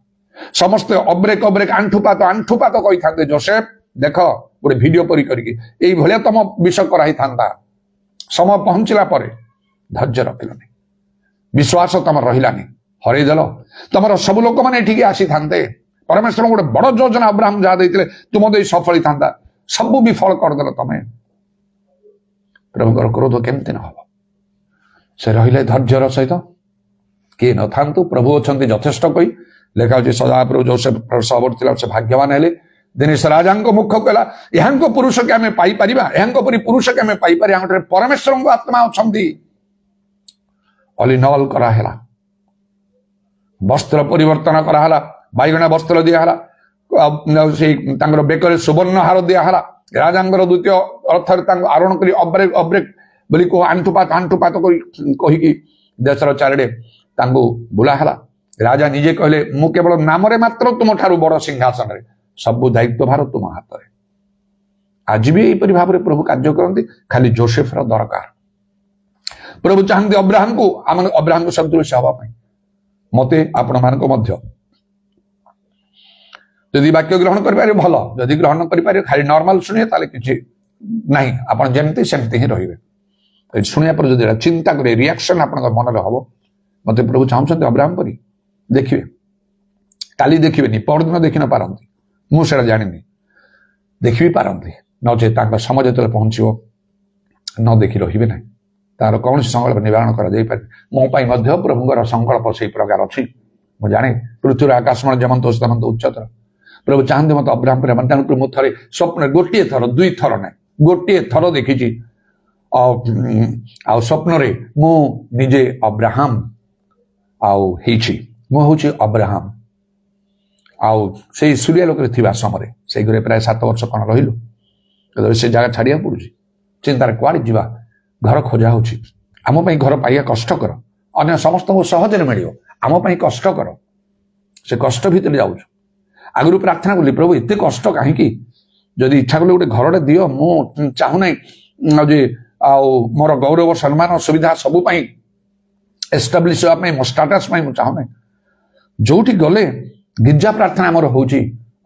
ସମସ୍ତେ ଅବ୍ରେକ ଆଣ୍ଠୁପାତ କହିଥାନ୍ତେ ଯୋସେଫ ଦେଖ ଗୋଟେ ଭିଡିଓ ପରି କରିକି ଏଇଭଳିଆ ତମ ବିଷୟ କରାଇଥାନ୍ତା। ସମୟ ପହଞ୍ଚିଲା ପରେ ଧୈର୍ଯ୍ୟ ରଖିଲନି, ବିଶ୍ୱାସ ତମର ରହିଲାନି, ହରେଇଦେଲ। ତମର ସବୁ ଲୋକମାନେ ଏଠିକି ଆସିଥାନ୍ତେ। ପରମେଶ୍ୱର ଗୋଟେ ବଡ ଯୋଜନା ଅବ୍ରାହମ ଯାହା ଦେଇଥିଲେ ତୁମ ଦେଇ ସଫଳ ହେଇଥାନ୍ତା, ସବୁ ବିଫଳ କରିଦେଲ ତମେ। ପ୍ରଭୁଙ୍କର କ୍ରୋଧ କେମିତି ନ ହବ? ସେ ରହିଲେ ଧୈର୍ଯ୍ୟର ସହିତ। କିଏ ନଥାନ୍ତୁ ପ୍ରଭୁ ଅଛନ୍ତି ଯଥେଷ୍ଟ କହି ଲେଖା ହଉଛି ସଦାପ୍ରଭୁ ଯୋସେଫ ସବର ଥିଲା, ସେ ଭାଗ୍ୟବାନ ହେଲେ। ଦିନେ ସେ ରାଜାଙ୍କ ମୁଖ କହିଲା ଏହାଙ୍କ ପୁରୁଷକେ ଆମେ ପାଇପାରିବା, ଏହାଙ୍କ ପରି ପୁରୁଷକେ ଆମେ ପାଇପାରିବା, ଏହାଙ୍କଠାରେ ପରମେଶ୍ୱରଙ୍କ ଆତ୍ମା ଅଛନ୍ତି। ଅଲିନଲ କରାହେଲା, ବସ୍ତ୍ର ପରିବର୍ତ୍ତନ କରାହେଲା, ବାଇଗଣା ବସ୍ତ୍ର ଦିଆହେଲା, ସେଇ ତାଙ୍କର ବେକରେ ସୁବର୍ଣ୍ଣ ହାର ଦିଆହେଲା। ରାଜାଙ୍କର ଦ୍ୱିତୀୟ ଅର୍ଥରେ ତାଙ୍କୁ ଆରୋହଣ କରି ଅବ୍ରେକ ବୋଲି ଆଣ୍ଠୁପାତ କହିକି ଦେଶର ଚାରିଡେ ତାଙ୍କୁ ବୁଲା ହେଲା। ରାଜା ନିଜେ କହିଲେ ମୁଁ କେବଳ ନାମରେ ମାତ୍ର ତୁମଠାରୁ ବଡ ସିଂହାସନରେ, ସବୁ ଦାୟିତ୍ୱ ଭାର ତୁମ ହାତରେ। ଆଜି ବି ଏହିପରି ଭାବରେ ପ୍ରଭୁ କାର୍ଯ୍ୟ କରନ୍ତି, ଖାଲି ଯୋସେଫର ଦରକାର। ପ୍ରଭୁ ଚାହାନ୍ତି ଅବ୍ରାହମକୁ ସଦୃଶ ହେବା ପାଇଁ। ମତେ ଆପଣମାନଙ୍କୁ ମଧ୍ୟ ଯଦି ବାକ୍ୟ ଗ୍ରହଣ କରିପାରିବେ ଭଲ, ଯଦି ଗ୍ରହଣ କରିପାରିବେ ଖାଲି ନର୍ମାଲ ଶୁଣିବେ ତାହେଲେ କିଛି ନାହିଁ, ଆପଣ ଯେମିତି ସେମିତି ହିଁ ରହିବେ। ଶୁଣିବା ପରେ ଯଦି ଚିନ୍ତା କରିବେ, ରିଆକ୍ସନ ଆପଣଙ୍କ ମନରେ ହବ ମତେ ପ୍ରଭୁ ଚାହୁଁଛନ୍ତି ଅବ୍ରାହମ ପରି। ଦେଖିବେ, କାଲି ଦେଖିବେନି, ପରଦିନ ଦେଖି ନ ପାରନ୍ତି, ମୁଁ ସେଟା ଜାଣିନି, ଦେଖିବି ପାରନ୍ତି, ନଚେତ ତାଙ୍କ ସମୟ ଯେତେବେଳେ ପହଞ୍ଚିବ ନ ଦେଖି ରହିବେ ନାହିଁ। ତାର କୌଣସି ସଂକଳ୍ପ ନିବାରଣ କରାଯାଇପାରେ। ମୋ ପାଇଁ ମଧ୍ୟ ପ୍ରଭୁଙ୍କର ସଂକଳ୍ପ ସେଇ ପ୍ରକାର ଅଛି। ମୁଁ ଜାଣେ ପୃଥିବୀର ଆକାଶମାନ ଯେମନ୍ତ ଉଚ୍ଚତର। ପ୍ରଭୁ ଚାହାନ୍ତି ମତେ ଅବ୍ରାହମ ପରେ ତେଣୁକରି ମୁଁ ଥରେ ସ୍ୱପ୍ନ ଗୋଟିଏ ଥର, 2 ଥର ନାହିଁ, ଗୋଟିଏ ଥର ଦେଖିଛି। ଆଉ ସ୍ୱପ୍ନରେ ମୁଁ ନିଜେ ଅବ୍ରାହମ ଆଉ ହେଇଛି, ମୁଁ ହଉଛି ଅବ୍ରାହମ। ଆଉ ସେଇ ସୂର୍ୟା ଲୋକରେ ଥିବା ସମୟରେ ସେଇ ଘରେ ପ୍ରାୟ 7 ବର୍ଷ କଣ ରହିଲୁ। ସେ ଜାଗା ଛାଡିବାକୁ ପଡୁଛି, ଚିନ୍ତାରେ କୁଆଡେ ଯିବା, ଘର ଖୋଜା ହଉଛି। ଆମ ପାଇଁ ଘର ପାଇବା କଷ୍ଟକର, ଅନ୍ୟ ସମସ୍ତଙ୍କୁ ସହଜରେ ମିଳିବ, ଆମ ପାଇଁ କଷ୍ଟକର। ସେ କଷ୍ଟ ଭିତରେ ଯାଉଛୁ। ଆଗରୁ ପ୍ରାର୍ଥନା କଲି ପ୍ରଭୁ ଏତେ କଷ୍ଟ କାହିଁକି, ଯଦି ଇଚ୍ଛା କଲେ ଗୋଟେ ଘରଟେ ଦିଅ, ମୁଁ ଚାହୁଁନାହିଁ ଯେ मोर गौरव सम्मान सुविधा सबू एस्टाब्लिश होगा मो स्टाटस मु चाहूना जोठी गले गिर्जा प्रार्थना आमर होची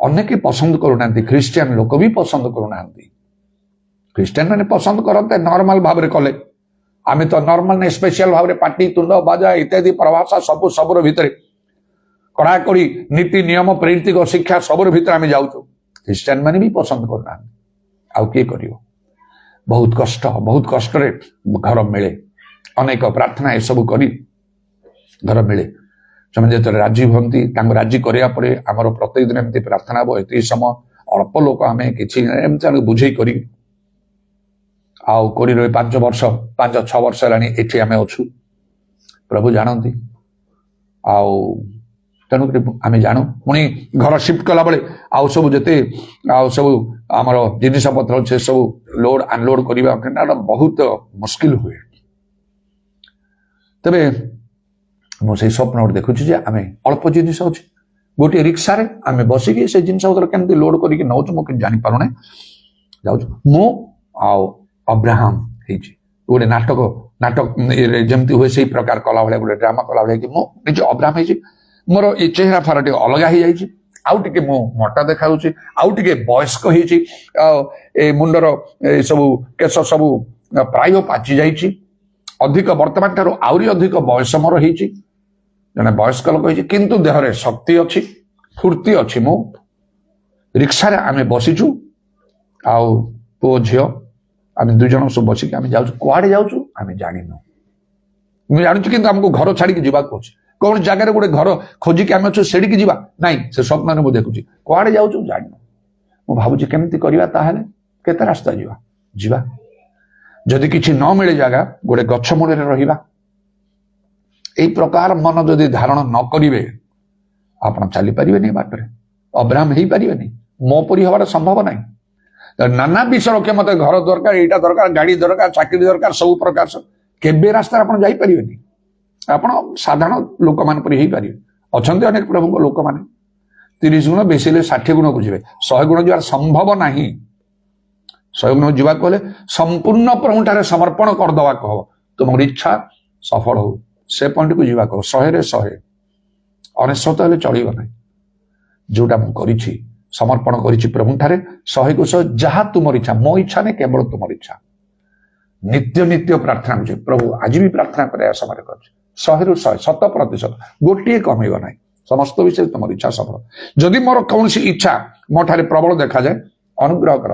अनेक पसंद करूना ख्रिस्टियन लोक भी पसंद करूना ख्रिस्टियन मैंने पसंद करते नॉर्मल भाव में कले आम तो नॉर्मल नहीं स्पेशल भाव में पार्टी तुंड बाजा इत्यादि प्रभाषा सब सबुर भितर कड़ाकड़ी नीति नियम प्रेरितिक शिक्षा सबुर भितर आम जाऊँ ख्रिस्टियन मैंने भी पसंद करना आउ किए कर बहुत कष्ट घर मिले अनेक प्रार्थना सब करी घर मिले से जो राजी हमें राजी कराया आमर प्रत्येक दिन एमती प्रार्थना हम ये समय अल्प लोक आम कि बुझे कर आउ कोरी रही 5 वर्ष 5-6 वर्ष है आम अच्छु प्रभु जानती आउ तेणुक आम जानू पुणी घर शिफ्ट कला बेले आउ सब जिते आउ सब आमर जिनिस पत्र से सब लोड अनलोड करवा बहुत मुस्किल हुए तेरे मुझे स्वप्न गोटे देखुची आम अल्प जिनिस अच्छे गोटे रिक्सा रे आम बसिकी से जिन पत्र केमती लोड करके नौ मुझे जापारूना जाऊँ मु आउ अब्राहम गोटे नाटक जमती हुए से प्रकार कला भाया गोटे ड्रामा कला भाया कि मुझे अब्राहम है मोर ये चेहरा फार टे अलग हो जाए आउ टे मो मोटा देखा आउ टे वयस्क हो मुंडर सब केश सब प्राय पाचि जाइए अधिक वर्तमान ठार आहरी अधिक बयस मोर हो जड़े वयस्क लोक किंतु देहरे शक्ति अच्छी फूर्ति अच्छी मो रिक्सा रे आम बसीचु आउ पुओ झील आम 2 जन सब बसिक आम जाऊँ कुआड़े जाऊँ आम जानिनु मुझे जानूँ कि आमको घर छाड़ी जावाक कौन जगार गोटे घर खोजिकी आम अच्छे सेड़ी जावा नाई से स्वप्न मुझे देखुची कुआड़े जाऊँ जानु मु भावुची केमती करवा ताहले केते रास्ता जीवा जदि किसी न मिले जगह गोटे गछ मूल रहा यही प्रकार मन जदि धारण न करेंगे आप चली पारे बाटर अब्राहम हो पारे मो परी हमारा संभव ना नाना विषय रखे मत घर दरकार यहाँ दरकार गाड़ी दरकार चाकरी दरकार सब प्रकार केबे रास्ता आप जापारे आप साधारण लोक मान पारे अच्छा अनेक प्रभु लोक मैंने 30 गुण बेसी 60 गुण को जी 100 गुण जवार संभव ना 100 गुण जावाक गले संपूर्ण प्रभु ठारे समर्पण करदवा कह तुम इच्छा सफल हो से पॉइंट को जावाक 100 रे 100 अनेशत हेले चलो ना जोटा मुझे समर्पण करी प्रभु ठारे 100 को 100 जहाँ तुम इच्छा मो इच्छा नहीं केवल तुम इच्छा नित्य नित्य प्रार्थना मुझे प्रभु आज भी प्रार्थना कर समय कर 100 ରୁ 100 100% गोटे कमेब ना समस्त विषय तुम इच्छा सफल जदि मोर कौन सी इच्छा मो ठारे प्रबल देखा जाए अनुग्रह कर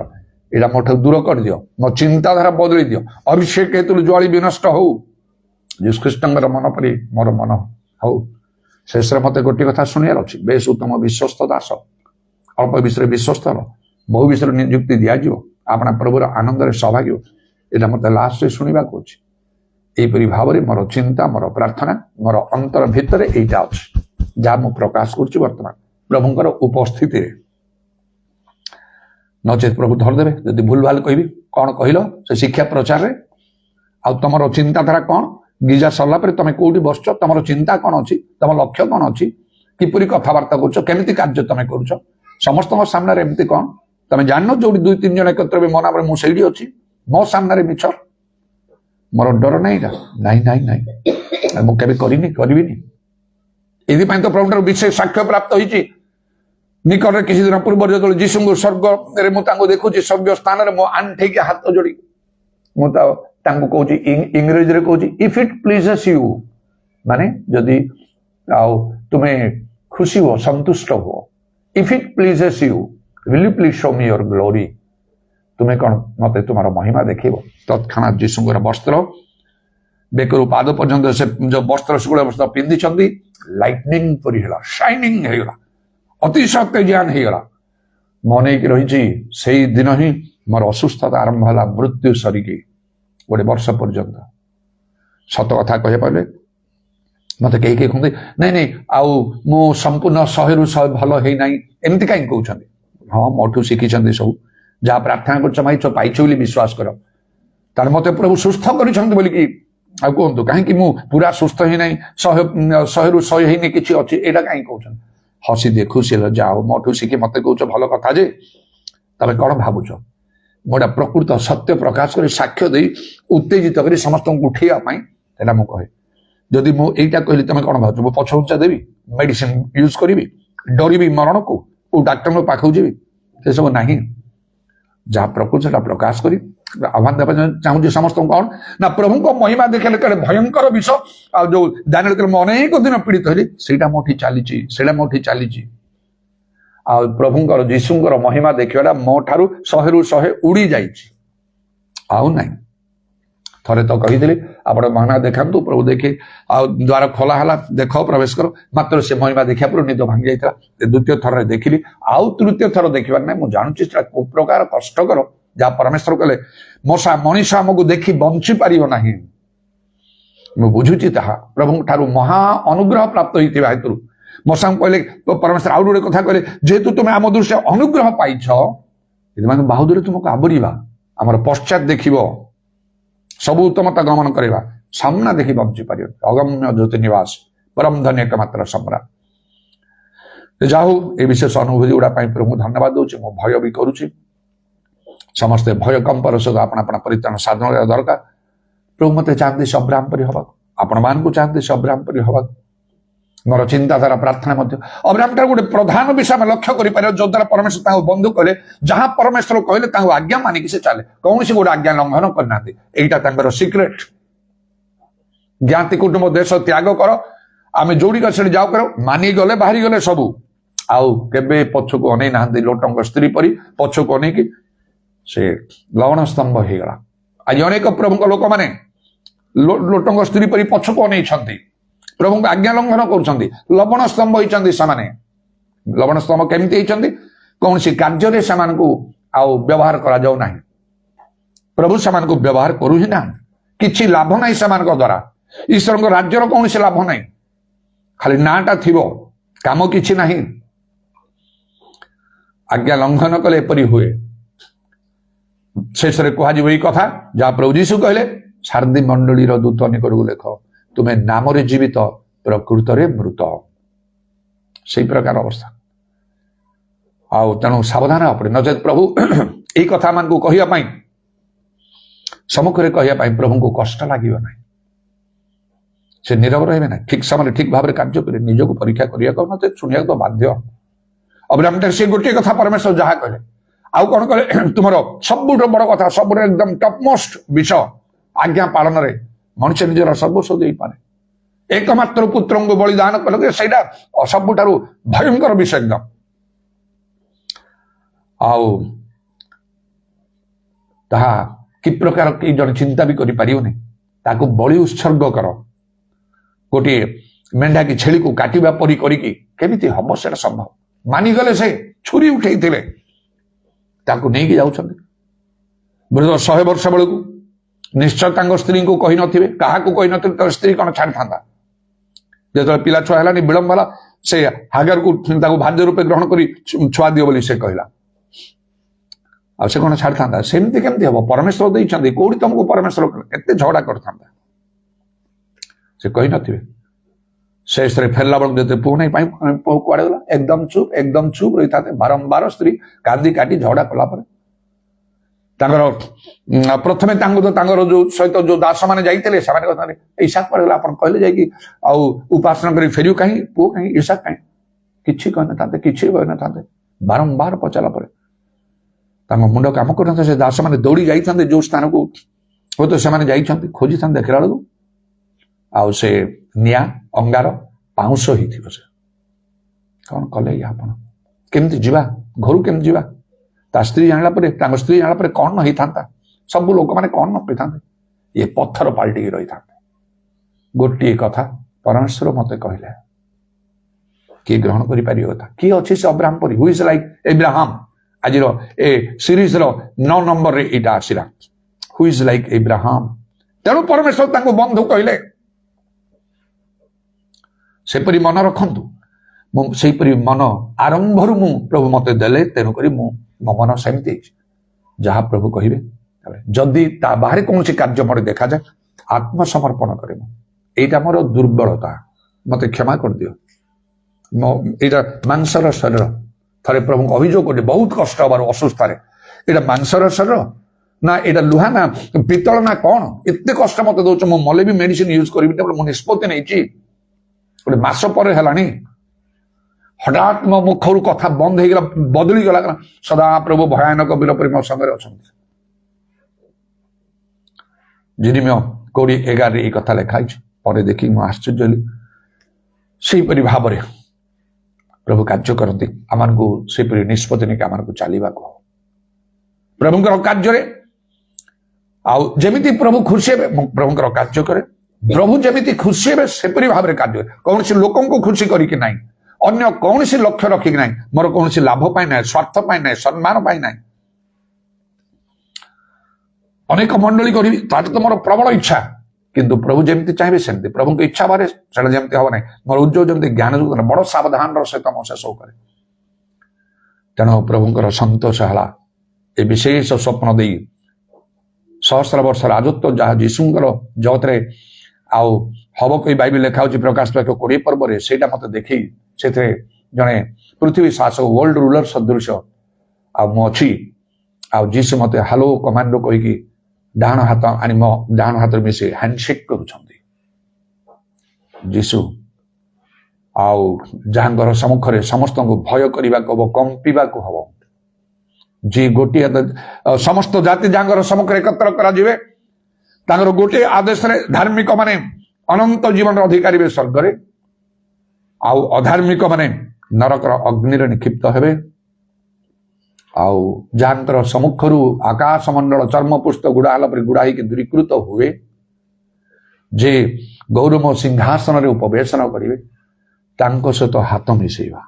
यहाँ मो दूर कर दियो मो चिंताधारा बदल दियो अभिषेक हेतु ज्वाली विनष्ट हो जीसु ख्रीष्टर मन परी मोर मन हो शेष मत गोटे कथा शुणियार अच्छी बेस उत्तम विश्वस्त दास अल्प विषय विश्वस्त बहु विषय नियुक्ति दिज्व अपना प्रभुर आनंद सौभाग्य यहाँ मत लास्ट शुणा यहीपरि भाव में मोर चिंता मोर प्रार्थना मोर अंतर भितर यहीटा अच्छे जहाँ मुझे प्रकाश करुच्ची वर्तमान प्रभुंर उपस्थिति नचेत प्रभु धरदेवे जदि भूल भाल कहि कौन कहल से शिक्षा प्रचार रे आ तुम चिंताधारा कौन गिजा सरला तुम कौटी बस तुम चिंता कौन अच्छी तुम लक्ष्य कौन अच्छी किपरि कथबार्ता करमती कार्य तुम कर समस्त सामने एमती कौन तुम जान जो 2-3 जन एकत्र मो नाम मुझे अच्छी मो सामने मिछ मोर डर नहीं मुझे करी ये तो प्रभु विशेष साक्ष्य प्राप्त होती निकट किसी दिन पूर्व जो जीशु को स्वर्ग मुझे देखुची स्वर्ग स्थान में मो आंठे हाथ जोड़ी मुझे कहूँ इंग्रेजी रे कहूँ इफ इट प्लीजेस यू माने जदि तुम्हें खुशी हो संतुष्ट हो if it pleases you will you please show me your glory तुम्हें कौन मत तुम्हारा महिमा देख तत्क्षणात जीशुर वस्त्र बेकर पाद पर्यंत से जो वस्त्र सुगुड़ा वस्त्र पिंधि लाइटनिंग परी है शाइनिंग होगा अतिशय तेजान होगा मन रही से दिन ही मोर असुस्थता आरंभ है मृत्यु सरिकी गोटे वर्ष पर्यंत सत कथा कह पारे मत कहीं कहते नहीं आउ मु संपूर्ण 100 ରୁ 100 भल है ना एमती कहीं कहते हाँ मोठू शिखी सब जहाँ प्रार्थना कर पाइछ विश्वास कर तार मत प्रभु सुस्थ कर कहतु कहीं पूरा सुस्थ ही ना 100 ରୁ 100 ही किसी अच्छी यहाँ कहीं कहते हसी दे खुशी जाओ मोठू शिखी मत कह भल कथा जे तुम कौन भावुच गोटे प्रकृत सत्य प्रकाश कर साक्ष्य दे उत्तेजित कर समस्त उठेगा मु कहे जदि मुझा कहली तुम कौन भाव मो पछ उचा देवी मेडिसिन यूज करी डरबी मरण को डाक्टर पाखक जी से सब ना जहाँ प्रकृति से प्रकाश करी आह्वान देवा चाहूँ समस्त कौन ना प्रभु को महिमा देखले कहे भयंकर विष आ जो दानिएल कहले अनेक दिन पीड़ित हेली से मोटी चली आ प्रभुंकर जीशुंकर महिमा देखा मो ठारू 100 ରୁ 100 उड़ी जाइए आउ ना थरे तो कही आप महिमा देखा प्रभु देखे आ द्वार खोला है देख प्रवेश कर मात्र से महिमा देखा पर निद भांगी जाता द्वितीय थर देखिली आउ तृतीय थर देखा ना मुझे जानूँ को प्रकार कष्टकर जहाँ परमेश्वर कहले मशा मनीष आमको देखी बंची पार ना मुझे बुझुची प्रभु ठारू महा अनुग्रह प्राप्त होता हेतु मशा कहले परमेश्वर आउ गोटे कथा कहले जेहेतु तुम आम दृष्टि अनुग्रह पाइछ बाहुदुरे तुमको आवरीबा आमर पश्चात देख सब उत्तमता गमन करवा सामना देखी बंची पार अगम्य ज्योति निवास परम धन्य एकमात्र सम्राट जाहू ए विशेष अनुभूति गुड़ा प्रभु धन्यवाद दूसरी मो भय भी करुच्ची समस्ते भय कंपर सहित अपना अपना परित्राण साधन दरकार प्रभु मत चाहते से अब्राहम परि हवा आपण मान चाहते से अब्राहम परि हवा मोर चिंताधारा प्रार्थना अब्राहम ठार गोटे प्रधान विषय में लक्ष्य कर जो द्वारा परमेश्वर बंधु कहले जहां परमेश्वर कहले आज्ञा मानिक से चले कौन सी गोटे आज्ञा लंघन करना यहीटा सिक्रेट ज्ञाति कुटुंब देश त्याग कर आम जोड़ी से जाओ कर मानी गले बाहरी गले सबू आउ केबे पछको अनै ना लोटंग स्त्री परी पछको अनै से लवण स्तंभ हो गला आज अनेक प्रभु लोक मैंने लोटंग स्त्री परी पछको अनै प्रभु आज्ञा लंघन कर लवण स्तंभ होती से लवण स्तंभ केमती होती कौन सी कार्य से व्यवहार करा जाऊ ना प्रभु से व्यवहार करू ही ना किसी लाभ ना से द्वारा ईश्वर राज्यर कौन से लाभ ना खाली नाटा थी काम किसी ना आज्ञा लंघन कले एपरी हुए शेष कह कथा जहाँ प्रभु यीशु कहले सारदी मंडली दूत निकट लेख तुम्हें नाम जीवित प्रकृत मृत से प्रकार अवस्था आउ तेणु सावधान पड़े नचेत प्रभु यही कथा मान को कहवाई सम्मुखें कहवाई प्रभु को कष्ट लगे ना से नीरव रहे ना ठीक समय ठीक भाव कार्य करें निजक परीक्षा करने नचेत शुणा तो बाध्य अब्राहम से गोटे कथा परमेश्वर जहाँ कहले आउ कौन कहले तुम सबुठ बड़ कथा सब एकदम टपमोस्ट विषय आज्ञा पालन में मनुष्य निजर सर्वस्व दे पारे एकमात्र पुत्र को बलिदान कले से सबुठ भयंकर विषय एकदम आउ ताहा कि प्रकार कई जन चिंता भी करें ताकू बलि उत्सर्ग कर गोटे मेढा की छेली को काटिबा परी करिकी हम से संभव मानिगले से छुरी उठे ताकू नहीं जाऊँ वृद्ध 100 वर्ष बेलू निश्चय स्त्री को कही नथिबे क्या कही नथिबे स्त्री कौन छाड़ था जो पिला छुआ है विलंब है से हागर को भाग्य रूपे ग्रहण कर छुआ दियो बोली से कहला आ से कौन छाड़ था सेमती केमती हम परमेश्वर देइछन्ती कोड़ी तुमको परमेश्वर एते झगड़ा करता से कही नथिबे शेष फेरला बेलू जो पुओ नहीं पुओ कुआड़े गला एकदम चुप रही था बारंबार स्त्री कांदी काटी झगड़ा कला प्रथमे जो सहित जो दास मैंने जाते ईशा कुआड़े गला कहले जाकि उपासना कर फेरियो कहीं पुओ कहीं ईशा कहीं किसी कही ना किसी कही ना बारंबार पचारा मुंड काम कर दास मैंने दौड़ी जाते जो स्थान को हो तो से खोजी था देखला बेलू आउ से निया अंगार पाउंस ही थी से कौन कले आपण केमती जीवा घर केमती जीवा ता स्त्री जाना स्त्री जाना कौन न होता सब लोक मैंने कौन न कही ये पत्थर पलटि रही था गोटे कथा परमेश्वर मत कहले किए ग्रहण कर किए अच्छे से अब्राहम पर हुई लाइक एब्राहम आज ए सीरीज 9 नंबर रे इटा आसिला हुई लाइक एब्राहम तेणु परमेश्वर तांको बंधु कहले सेपरी मन रखु से मन आरंभ मु प्रभु मत देले तेणुक मो मन सेमती जहाँ प्रभु कहे जदि ता बाहर कौन कार्य मोर देखा जाए आत्मसमर्पण करे यहाँ मोर दुर्बलता मत क्षमा कर दियो यहाँ मांसर शरीर थे प्रभु अभियोग कर बहुत कष्ट हबार असुस्थ এটা ମାଂସର ଶରୀର ନା ଏଇଟା ଲୁହା ନା ପିତ୍ତଳ ନା କଣ ଏତେ କଷ୍ଟ ମତେ ଦଉଛ ମୁଁ ମଲେ ବି ମେଡିସିନ ୟୁଜ କରିବି ତାପରେ ମୁଁ ନିଷ୍ପତ୍ତି ନେଇଛି ଗୋଟେ ମାସ ପରେ ହେଲାଣି ହଠାତ୍ ମୋ ମୁଖରୁ କଥା ବନ୍ଦ ହେଇଗଲା ବଦଳିଗଲା ସଦାପ୍ରଭୁ ଭୟାନକ ବୀର ପରି ମୋ ସାଙ୍ଗରେ ଅଛନ୍ତି। ଯେରିମିୟ 20:11 ଏଇ କଥା ଲେଖା ହେଇଛି। ପରେ ଦେଖିକି ମୁଁ ଆଶ୍ଚର୍ଯ୍ୟ ହେଲି ସେହିପରି ଭାବରେ ପ୍ରଭୁ କାର୍ଯ୍ୟ କରନ୍ତି ଆମମାନଙ୍କୁ ସେପରି ନିଷ୍ପତ୍ତି ନେଇକି ଆମମାନଙ୍କୁ ଚାଲିବାକୁ ହବ ପ୍ରଭୁଙ୍କର କାର୍ଯ୍ୟରେ। ଆଉ ଯେମିତି ପ୍ରଭୁ ଖୁସି ହେବେ ମୁଁ ପ୍ରଭୁଙ୍କର କାର୍ଯ୍ୟ କରେ ପ୍ରଭୁ ଯେମିତି ଖୁସି ହେବେ ସେପରି ଭାବରେ କାର୍ଯ୍ୟ କରେ କୌଣସି ଲୋକଙ୍କୁ ଖୁସି କରିକି ନାହିଁ ଅନ୍ୟ କୌଣସି ଲକ୍ଷ୍ୟ ରଖିକି ନାହିଁ ମୋର କୌଣସି ଲାଭ ପାଇଁ ନାହିଁ ସ୍ୱାର୍ଥ ପାଇଁ ନାହିଁ ସମ୍ମାନ ପାଇଁ ନାହିଁ। ଅନେକ ମଣ୍ଡଳୀ କରିବି ତାର ତ ମୋର ପ୍ରବଳ ଇଚ୍ଛା କିନ୍ତୁ ପ୍ରଭୁ ଯେମିତି ଚାହିଁବେ ସେମିତି ପ୍ରଭୁଙ୍କ ଇଚ୍ଛା ବାହାରେ ସେଟା ଯେମିତି ହବ ନାହିଁ ମୋର ଉଦ୍ଯୋଗ ଯେମିତି ଜ୍ଞାନ ଯୁକ୍ତ ବଡ ସାବଧାନର ସହିତ ମୁଁ ଶେଷ କରେ। ତେଣୁ ପ୍ରଭୁଙ୍କର ସନ୍ତୋଷ ହେଲା ଏ ବିଶେଷ ସ୍ୱପ୍ନ ଦେଇ ସହସ୍ର ବର୍ଷ ରାଜତ୍ୱ ଯାହା ଯୀଶୁଙ୍କର ଜଗତରେ ଆଉ ହବ କହି ବାଇବେଲ ଲେଖା ହଉଛି ପ୍ରକାଶ ବାକ୍ୟ 20 ପର୍ବରେ ସେଇଟା ମତେ ଦେଖେଇ ସେଥିରେ ଜଣେ ପୃଥିବୀ ଶାସକ ୱାର୍ଲଡ ରୁଲର ସଦୃଶ ଆଉ ମୁଁ ଅଛି ଆଉ ଯୀଶୁ ମତେ ହାଲୋ କମାଣ୍ଡୋ କହିକି ଡାହାଣ ହାତ ଆଣି ମୋ ଡାହାଣ ହାତରେ ମିଶି ହ୍ୟାଣ୍ଡଶେକ୍ କରୁଛନ୍ତି। ଯୀଶୁ ଆଉ ଯାହାଙ୍କର ସମ୍ମୁଖରେ ସମସ୍ତଙ୍କୁ ଭୟ କରିବାକୁ ହବ କମ୍ପିବାକୁ ହବ ଯିଏ ଗୋଟିଏ ସମସ୍ତ ଜାତି ଯାହାଙ୍କର ସମ୍ମୁଖରେ ଏକତ୍ର କରାଯିବେ ତାଙ୍କର ଗୋଟିଏ ଆଦେଶରେ ଧାର୍ମିକ ମାନେ ଅନନ୍ତ ଜୀବନର ଅଧିକାରୀ ହେବେ ସ୍ୱର୍ଗରେ ଆଉ ଅଧାର୍ମିକ ମାନେ ନରକର ଅଗ୍ନିରେ ନିକ୍ଷିପ୍ତ ହେବେ। ଆଉ ଯାହାଙ୍କର ସମ୍ମୁଖରୁ ଆକାଶ ମଣ୍ଡଳ ଚର୍ମପୁଷ୍ଟ ଗୁଡା ହେଲା ପରେ ଗୁଡା ହେଇକି ଦୂରୀକୃତ ହୁଏ ଯେ ଗୌରମ ସିଂହାସନରେ ଉପବେଶନ କରିବେ ତାଙ୍କ ସହିତ ହାତ ମିଶେଇବା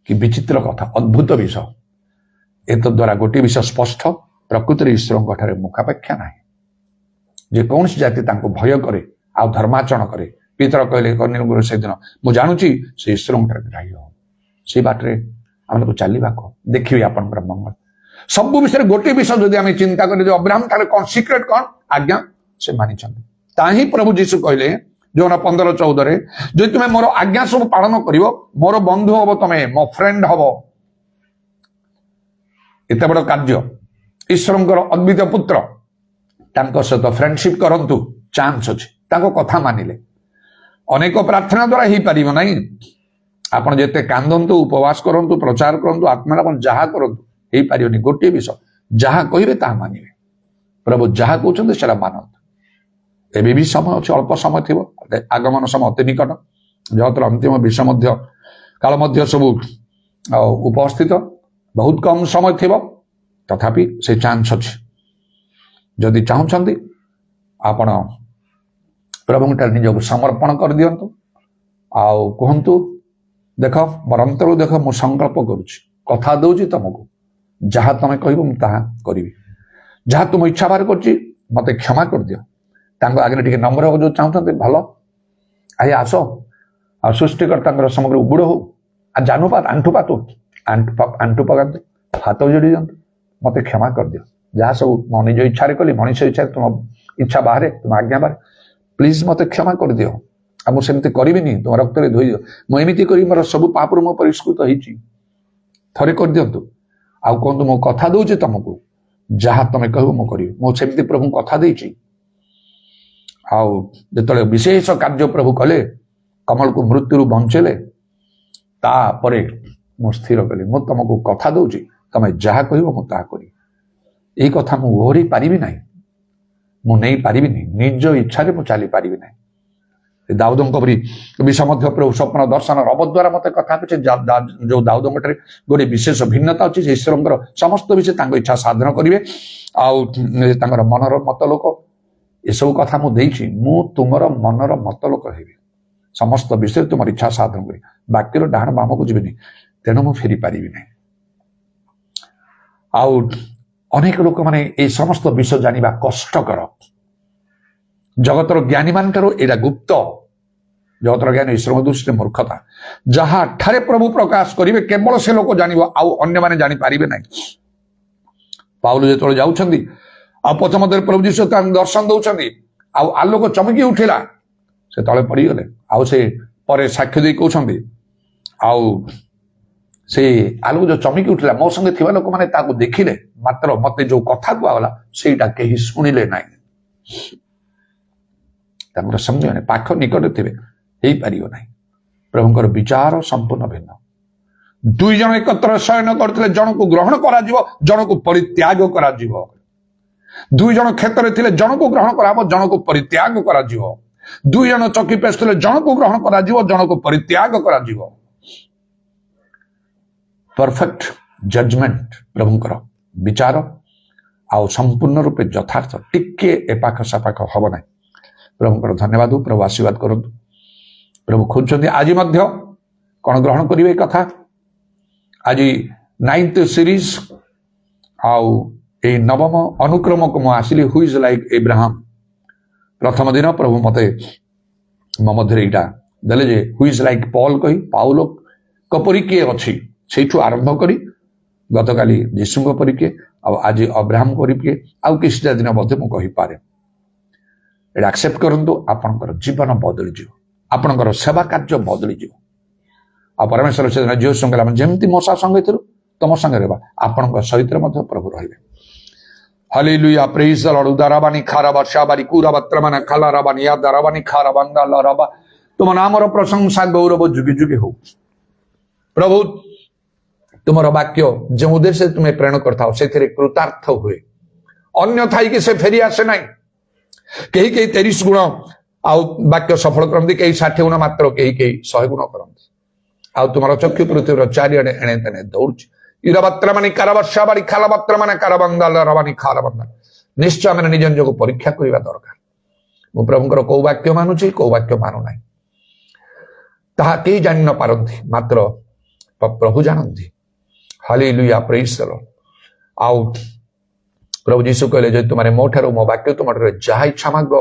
କି ବିଚିତ୍ର କଥା ଅଦ୍ଭୁତ ବିଷୟ। ଏତଦ୍ୱାରା ଗୋଟିଏ ବିଷୟ ସ୍ପଷ୍ଟ ପ୍ରକୃତିରେ ଈଶ୍ୱରଙ୍କ ଠାରେ ମୁଖାପେକ୍ଷା ନାହିଁ ଯେ କୌଣସି ଜାତି ତାଙ୍କୁ ଭୟ କରେ ଆଉ ଧର୍ମାଚରଣ କରେ ପିତର କହିଲେ କନ୍ୟାଗୁରୁ ସେଦିନ ମୁଁ ଜାଣୁଛି ସେ ଈଶ୍ୱରଙ୍କ ଠାରେ ଗ୍ରାହ୍ୟ ହବ ସେଇ ବାଟରେ ଆମକୁ ଚାଲିବାକୁ ଦେଖିବେ ଆପଣଙ୍କର ମଙ୍ଗଳ। ସବୁ ବିଷୟରେ ଗୋଟିଏ ବିଷୟ ଯଦି ଆମେ ଚିନ୍ତା କରି ଅବ୍ରାହମ ଠାରେ କଣ ସିକ୍ରେଟ କଣ ଆଜ୍ଞା ସେ ମାନିଛନ୍ତି ତା ହିଁ ପ୍ରଭୁ ଯୀଶୁ କହିଲେ ଯୋଉନ 15:14 ଯଦି ତୁମେ ମୋର ଆଜ୍ଞା ସବୁ ପାଳନ କରିବ ମୋର ବନ୍ଧୁ ହବ ତମେ ମୋ ଫ୍ରେଣ୍ଡ ହବ। ଏତେ ବଡ କାର୍ଯ୍ୟ ଈଶ୍ୱରଙ୍କର ଅଦ୍ୱିତୀୟ ପୁତ୍ର ତାଙ୍କ ସହିତ ଫ୍ରେଣ୍ଡସିପ୍ କରନ୍ତୁ ଚାନ୍ସ ଅଛି ତାଙ୍କ କଥା ମାନିଲେ ଅନେକ ପ୍ରାର୍ଥନା ଦ୍ୱାରା ହେଇପାରିବ ନାହିଁ। ଆପଣ ଯେତେ କାନ୍ଦନ୍ତୁ ଉପବାସ କରନ୍ତୁ ପ୍ରଚାର କରନ୍ତୁ ଆତ୍ମାରେ ଆପଣ ଯାହା କରନ୍ତୁ ହେଇପାରିବନି ଗୋଟିଏ ବିଷୟ ଯାହା କହିବେ ତାହା ମାନିବେ ପ୍ରଭୁ ଯାହା କହୁଛନ୍ତି ସେଟା ମାନନ୍ତୁ। ଏବେ ବି ସମୟ ଅଛି ଅଳ୍ପ ସମୟ ଥିବ ଆଗମନ ସମୟ ଅତି ନିକଟ ଜଗତର ଅନ୍ତିମ ବିଷୟ ମଧ୍ୟ କାଳ ମଧ୍ୟ ସବୁ ଉପସ୍ଥିତ ବହୁତ କମ ସମୟ ଥିବ ତଥାପି ସେ ଚାନ୍ସ ଅଛି ଯଦି ଚାହୁଁଛନ୍ତି ଆପଣ ପ୍ରଭୁଙ୍କଠାରେ ନିଜକୁ ସମର୍ପଣ କରିଦିଅନ୍ତୁ ଆଉ କୁହନ୍ତୁ ଦେଖ ମୋର ଅନ୍ତରକୁ ଦେଖ ମୁଁ ସଂକଳ୍ପ କରୁଛି କଥା ଦଉଛି ତମକୁ ଯାହା ତମେ କହିବ ମୁଁ ତାହା କରିବି ଯାହା ତୁମ ଇଚ୍ଛା ବାହାର କରୁଛି ମତେ କ୍ଷମା କରିଦିଅ। ତାଙ୍କ ଆଗରେ ଟିକେ ନମ୍ର ହବ ଯୋଉ ଚାହୁଁଛନ୍ତି ଭଲ ଆଇ ଆସ ଆଉ ସୃଷ୍ଟିକର୍ତ୍ତାଙ୍କର ସମଗ୍ର ଉବୁଡ ହଉ ଆଉ ଜାନୁପାତ ଆଣ୍ଠୁ ପକାନ୍ତୁ ହାତ ଯୋଡି ଦିଅନ୍ତୁ ମତେ କ୍ଷମା କରିଦିଅ ଯାହା ସବୁ ମୋ ନିଜ ଇଚ୍ଛାରେ କଲି ମଣିଷ ଇଚ୍ଛାରେ ତୁମ ଇଚ୍ଛା ବାହାରେ ତୁମ ଆଜ୍ଞା ବାହାରେ ପ୍ଲିଜ ମତେ କ୍ଷମା କରିଦିଅ ଆଉ ମୁଁ ସେମିତି କରିବିନି ତୁମ ରକ୍ତରେ ଧୋଇଦିଅ ମୁଁ ଏମିତି କରି ମୋର ସବୁ ପାପରୁ ମୁଁ ପରିଷ୍କୃତ ହେଇଛି ଥରେ କରିଦିଅନ୍ତୁ ଆଉ କୁହନ୍ତୁ ମୁଁ କଥା ଦଉଛି ତମକୁ ଯାହା ତମେ କହିବ ମୁଁ କରିବି ମୁଁ ସେମିତି ପ୍ରଭୁଙ୍କୁ କଥା ଦେଇଛି। ଆଉ ଯେତେବେଳେ ବିଶେଷ କାର୍ଯ୍ୟ ପ୍ରଭୁ କଲେ କମଳକୁ ମୃତ୍ୟୁରୁ ବଞ୍ଚେଇଲେ ତାପରେ ମୁଁ ସ୍ଥିର କଲି ମୁଁ ତମକୁ କଥା ଦଉଛି ତମେ ଯାହା କହିବ ମୁଁ ତାହା କରିବି ଏଇ କଥା ମୁଁ ଓହରି ପାରିବି ନାହିଁ ମୁଁ ନେଇପାରିବିନି ନିଜ ଇଚ୍ଛାରେ ମୁଁ ଚାଲିପାରିବି ନାହିଁ। ଦାଉଦଙ୍କ ପରି ବିଷୟ ମଧ୍ୟ ପ୍ରଭୁ ସ୍ୱପ୍ନ ଦର୍ଶନ ରବ ଦ୍ୱାରା ମତେ କଥା କହିଛି ଯୋଉ ଦାଉଦଙ୍କ ଠାରେ ଗୋଟେ ବିଶେଷ ଭିନ୍ନତା ଅଛି ଯେ ଈଶ୍ୱରଙ୍କର ସମସ୍ତ ବିଷୟ ତାଙ୍କ ଇଚ୍ଛା ସାଧନ କରିବେ ଆଉ ତାଙ୍କର ମନର ମତ ଲୋକ ଏସବୁ କଥା ମୁଁ ଦେଇଛି ମୁଁ ତୁମର ମନର ମତ ଲୋକ ହେବି ସମସ୍ତ ବିଷୟରେ ତୁମର ଇଚ୍ଛା ସାଧନ କରି ବାକ୍ୟର ଡାହାଣ ବାମକୁ ଯିବିନି ତେଣୁ ମୁଁ ଫେରି ପାରିବି ନାହିଁ। ଆଉ ଅନେକ ଲୋକମାନେ এই ସମସ୍ତ ବିଷୟ ଜାଣିବା କଷ୍ଟକର ଜଗତର ଜ୍ଞାନୀ ମାନଙ୍କର ଏଇଟା ଗୁପ୍ତ ଜଗତର ଜ୍ଞାନ ଈଶ୍ୱରଙ୍କ ଦୃଷ୍ଟିରେ ମୂର୍ଖତା ଯାହା ଠାରେ ପ୍ରଭୁ ପ୍ରକାଶ କରିବେ କେବଳ ସେ ଲୋକ ଜାଣିବ ଆଉ ଅନ୍ୟମାନେ ଜାଣିପାରିବେ ନାହିଁ। ପାଉଲ ଯେତେବେଳେ ଯାଉଛନ୍ତି ଆଉ ପଛ ମଧ୍ୟରେ ପ୍ରଭୁ ଯୀଶୁ ତାଙ୍କୁ ଦର୍ଶନ ଦଉଛନ୍ତି ଆଉ ଆଲୋକ ଚମକି ଉଠିଲା ସେ ତଳେ ପଡିଗଲେ ଆଉ ସେ ପରେ ସାକ୍ଷ୍ୟ ଦେଇ କହୁଛନ୍ତି ଆଉ से आलोक जो चमकी उठिला मो संगे थिबा लोक माने ताको देखिले मात्र मते जो कथा कुआगला सेटा केही सुनिले नाही तांकर समझे ने पाख निकट थिबे हेई पारियो नाही प्रभुଙ୍କର विचार संपूर्ण भिन्न दुई जन एकत्र शयन करथिले जन को ग्रहण करा जीव जन को परित्याग करा जीव दुई जन क्षेत्र थिले जन को ग्रहण कराबो जन को परित्याग करा जीव दुई जन चकी पेस्थिले जन को ग्रहण करा जीव जन को परित्याग करा जीव परफेक्ट जजमेंट प्रभुଙ୍କର विचार आउ संपूर्ण रूपे यथार्थ टिके एपाख सापाख हब ना प्रभुଙ୍କର धन्यवाद प्रभु आशीर्वाद करंतु प्रभु खोजते आज मध्य कौन ग्रहण करेंगे कथा आज 9th सीरीज आउ ए नवम अनुक्रम को मु आसिली हु इज लाइक एब्राहम प्रथम दिन प्रभु मते मो मध्य एटा देले जे हु इज लाइक पॉल कही पाउलो कपरी किए अछि सेठु आरंभ करी गतकाली यीशु परी किए आज अब्राहम परी किए आउ किछटा दिन मध्य मु कहि पारे एटा एक्सेप्ट करंतु आपनकर जीवन बदली जीव आपनकर सेवा कार्य बदली जीव आ परमेश्वर से जीव संगे जमती मोसा संगे थिलु तम संगे रहबा आपनकर सहित मध्य प्रभु रहिबे हालेलुया प्रेज द लॉर्ड उदाराबानी खाराबा शाबारी कुराबत्रमना खालाराबानी यादाराबानी खाराबांदा लराबा तुम नामर प्रशंसा गौरव जुगे जुगे हो प्रभु तुमर वाक्य जो उद्देश्य तुम्हें प्रेरण करथाओ सेथिरे कृतार्थ हुए अन्य थाई कि से फेरी आसे नाही कहीं कहीं 30 गुण आउ वाक्य सफल करती कहीं 60 गुण मात्र कहीं कहीं 100 गुण करती आउ तुम चक्षु पृथ्वी चारिड़े एणे तेने दौड़ इराबानी काराबारी खालाबानी काराबंदा लराबानी खालाबंदा निश्चय आम निज निज को परीक्षा करने दरकार मु प्रभुଙ୍କର कौ वाक्य मानुची कौ वाक्य मानु ना ताहा कहीं जानि न पारंती मात्र प्रभु जानती हालेलुया प्रेज द लॉर्ड आउ प्रभु यीशु कहले जे तुम्हारे मो ठारो मो वाक्य तुम जहा इच्छा माग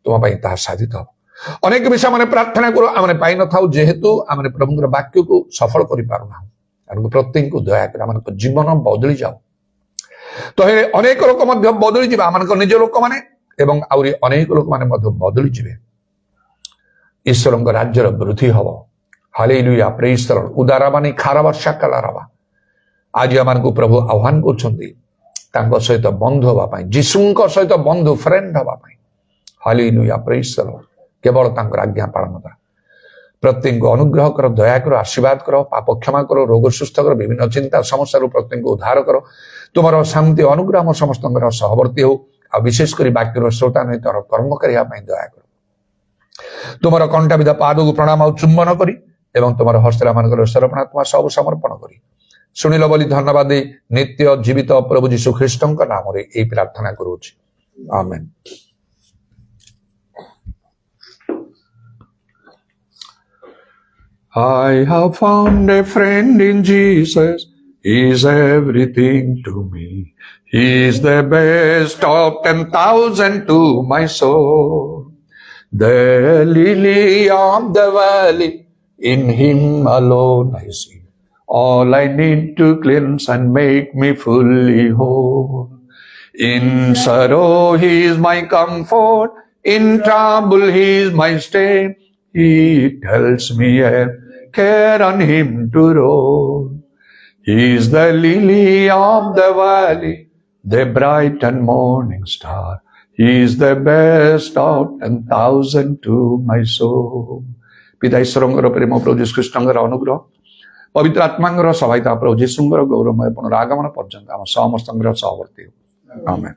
तुम ताहा साधित हो अनेक विषय मैंने प्रार्थना करो आम पाई न था जेहेतु आम प्रभुଙ୍କର वाक्य को सफल कर पारुना प्रत्येक को दया कर आम जीवन बदली जाओ तो अनेक लोक बदली जाए आम निज लोक मैंने आहरी अनेक लोक मैंने बदली जाए ईश्वर राज्यर वृद्धि हम हालेलुया प्रेज द लॉर्ड उदाराबानी खाराबर्षा कालाराबा आज आम प्रभु आह्वान कर सहित बंधु हाँपाई जीशु सहित बंधु फ्रेंड हाँपाई हालेलुया प्रेज द लॉर्ड केवल आज्ञा पालन द्वारा प्रत्येक को अनुग्रह कर दया कर आशीर्वाद कर पाप क्षमा कर रोग सुस्थ कर विभिन्न चिंता समस्या प्रत्येक को उद्धार कर तुम शांति अनुग्रह हम समस्त सहवर्ती हो आ विशेषकर वाक्यर श्रोता नहीं तर कर्म करने दया कर तुम कंटा विधा पाद को प्रणाम और चुंबन करी तुम हस्तरा मान सरपणा तुम सब समर्पण करी शुणिल बोली धन्यवाद नित्य जीवित प्रभु यीशु ख्रीष्ट नाम प्रार्थना करुछि आमेन। I have found a friend in Jesus. He is everything to me. He is the best of 10,000 to my soul. The lily of the valley, in Him alone I see. All I need to cleanse and make me fully whole. In sorrow He is my comfort. In trouble He is my stay. He tells me care on Him to roll. He is the lily of the valley, the bright and morning star. He is the best of 10,000 to my soul. पिता ईश्वर प्रेम प्रभु यीशु ख्रीष्टर अनुग्रह पवित्र आत्मा सहायता प्रभु यीशु गौरवमय पुनरागमन पर्यंत आम समस्त सहवर्ती आमेन।